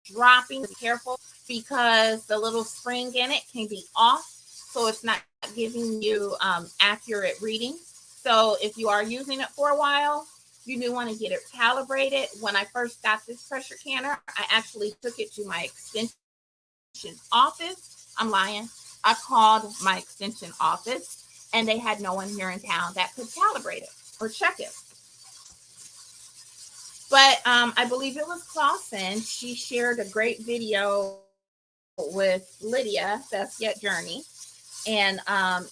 dropping, be careful, because the little spring in it can be off, so it's not giving you accurate reading. So if you are using it for a while, you do want to get it calibrated. When I first got this pressure canner, I actually took it to my extension office. I'm lying. I called my extension office, and they had no one here in town that could calibrate it or check it. But I believe it was Clausen. She shared a great video with Lydia, Best Yet Journey. And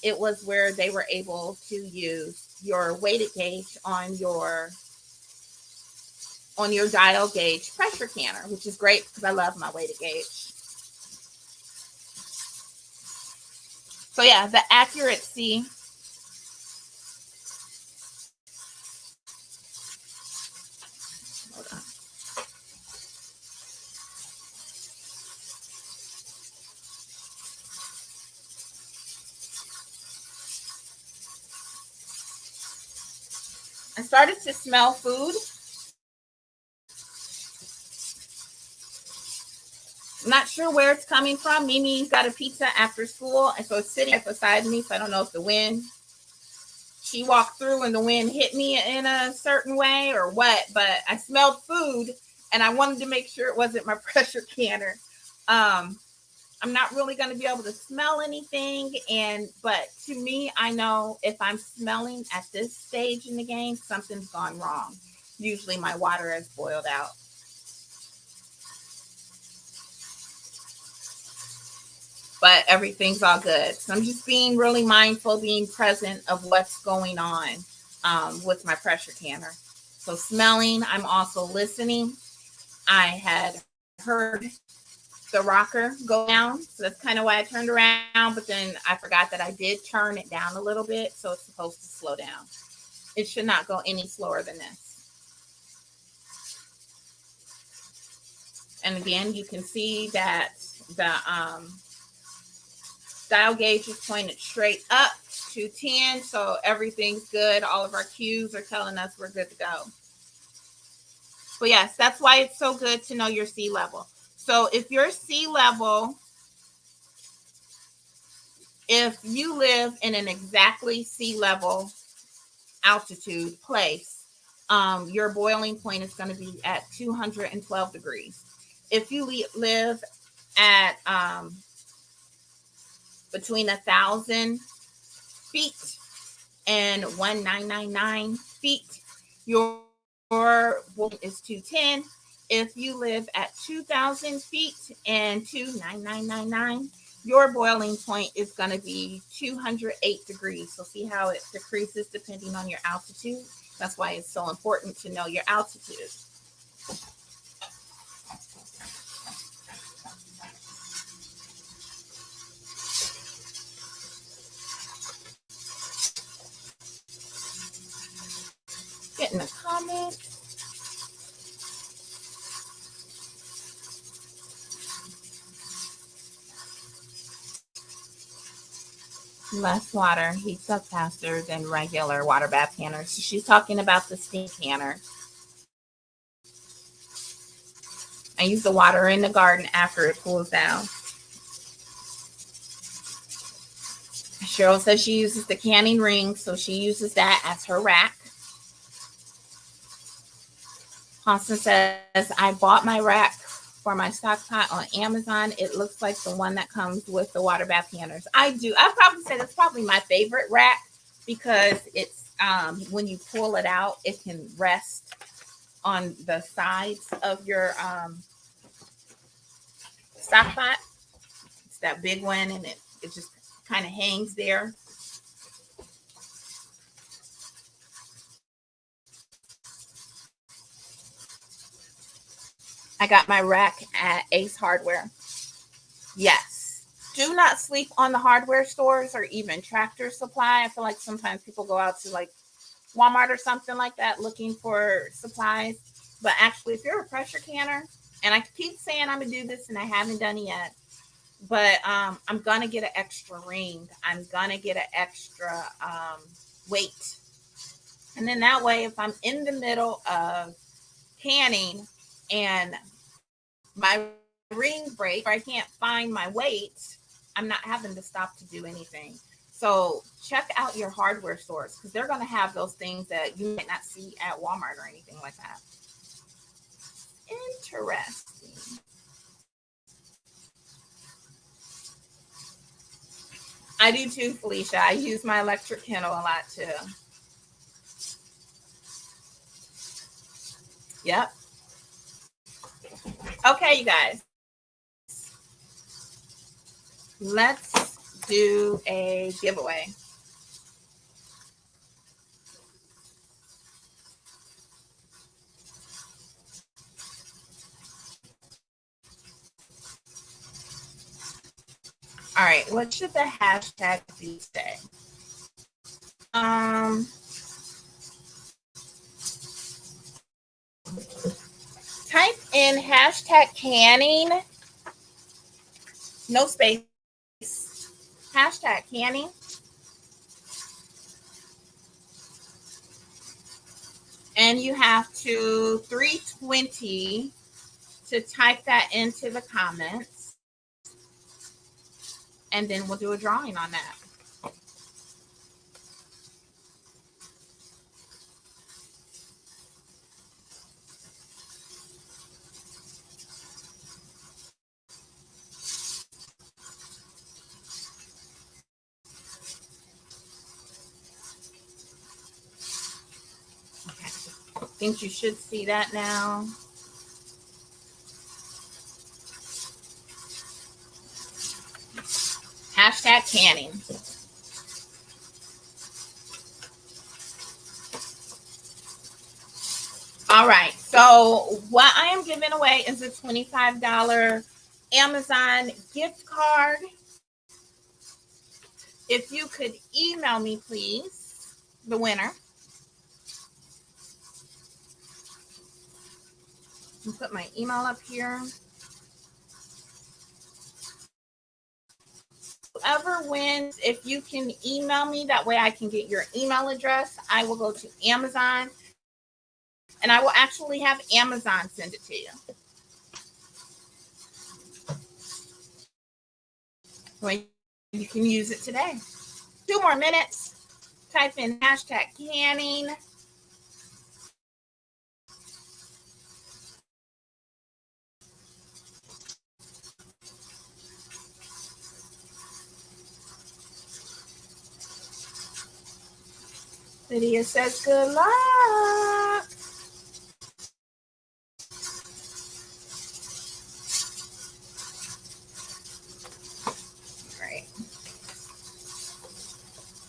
it was where they were able to use your weighted gauge on your dial gauge pressure canner, which is great because I love my weighted gauge. So yeah, the accuracy. Hold on. I started to smell food. I'm not sure where it's coming from. Mimi's got a pizza after school, and so it's sitting right beside me, so I don't know if the wind she walked through and the wind hit me in a certain way or what, but I smelled food and I wanted to make sure it wasn't my pressure canner. I'm not really going to be able to smell anything. But to me, I know if I'm smelling at this stage in the game, something's gone wrong. Usually my water has boiled out. But everything's all good. So I'm just being really mindful, being present of what's going on with my pressure canner. So smelling, I'm also listening. I had heard the rocker go down. So that's kind of why I turned around. But then I forgot that I did turn it down a little bit. So it's supposed to slow down. It should not go any slower than this. And again, you can see that the dial gauge is pointed straight up to 10. So everything's good. All of our cues are telling us we're good to go. But yes, that's why it's so good to know your sea level. So if your sea level, if you live in an exactly sea level altitude place, your boiling point is going to be at 212 degrees. If you live at between 1,000 feet and 1,999 feet, your boiling is 210. If you live at 2,000 feet and 2,999, your boiling point is going to be 208 degrees. So see how it decreases depending on your altitude. That's why it's so important to know your altitude. Getting a comment. Less water heats up faster than regular water bath canners. So she's talking about the steam canner. I use the water in the garden after it cools down. Cheryl says she uses the canning ring, so she uses that as her rack. Constance says, I bought my rack for my stock pot on Amazon. It looks like the one that comes with the water bath canners. I do. I'd probably say that's probably my favorite rack because it's when you pull it out, it can rest on the sides of your stock pot. It's that big one, and it just kind of hangs there. I got my rack at Ace Hardware. Yes. Do not sleep on the hardware stores or even Tractor Supply. I feel like sometimes people go out to like Walmart or something like that looking for supplies. But actually, if you're a pressure canner, and I keep saying I'm going to do this and I haven't done it yet, but I'm going to get an extra ring. I'm going to get an extra weight. And then that way, if I'm in the middle of canning and my ring break, or I can't find my weight, I'm not having to stop to do anything. So check out your hardware stores because they're going to have those things that you might not see at Walmart or anything like that. Interesting. I do too, Felicia. I use my electric kennel a lot too. Yep. Okay, you guys. Let's do a giveaway. All right, what should the hashtag be today? Type in hashtag canning, no space, hashtag canning. And you have to 320 to type that into the comments. And then we'll do a drawing on that. think you should see that now. Hashtag canning. All right. So what I am giving away is a $25 Amazon gift card. If you could email me, please, the winner. I'll put my email up here. Whoever wins, if you can email me, that way I can get your email address. I will go to Amazon and I will actually have Amazon send it to you. Well, you can use it today. 2 more minutes. Type in hashtag canning. Lydia says good luck. Right.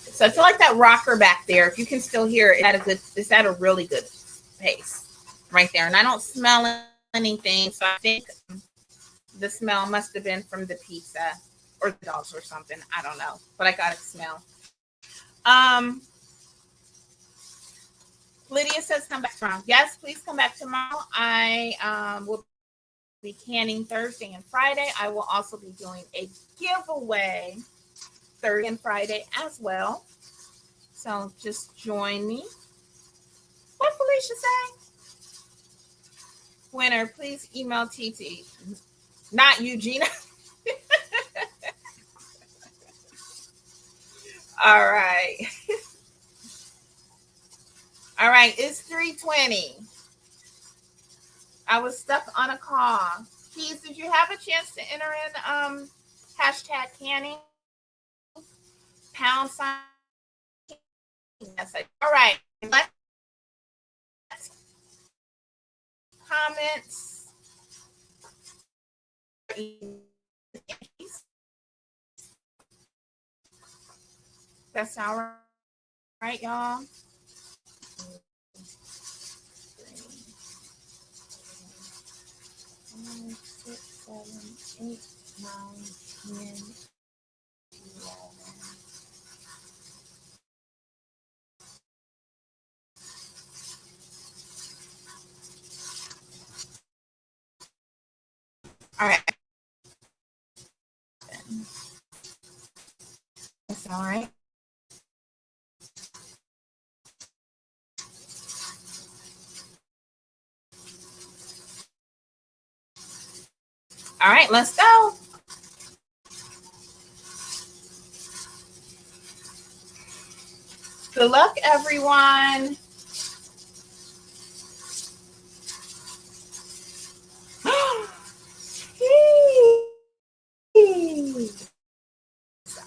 So I feel like that rocker back there, if you can still hear it, it's at a really good pace right there. And I don't smell anything, so I think the smell must have been from the pizza or the dogs or something. I don't know, but I got a smell. Lydia says come back tomorrow. Yes, please come back tomorrow. I will be canning Thursday and Friday. I will also be doing a giveaway Thursday and Friday as well. So just join me. What Felicia say? Winner, please email TT. Not Eugenia. All right. All right, it's 3:20. I was stuck on a call. Keys, did you have a chance to enter in hashtag canning? # sign. Yes, all right. Let's comments. That's all right, y'all. 5, 6, 7, 8, 9, 10, 11. All right. That's all right. All right, let's go. Good luck, everyone.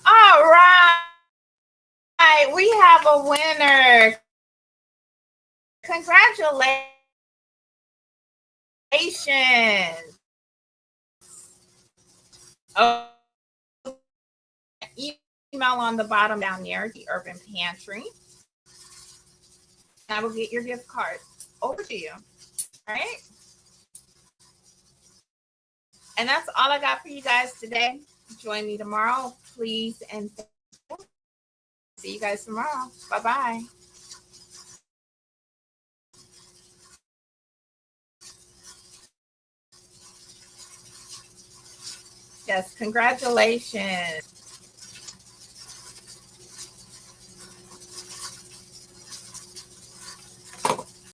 All right. We have a winner. Congratulations. Oh, email on the bottom down there, the Urban Pantry. I will get your gift card over to you. All right. And that's all I got for you guys today. Join me tomorrow, please. And see you guys tomorrow. Bye-bye. Yes, congratulations.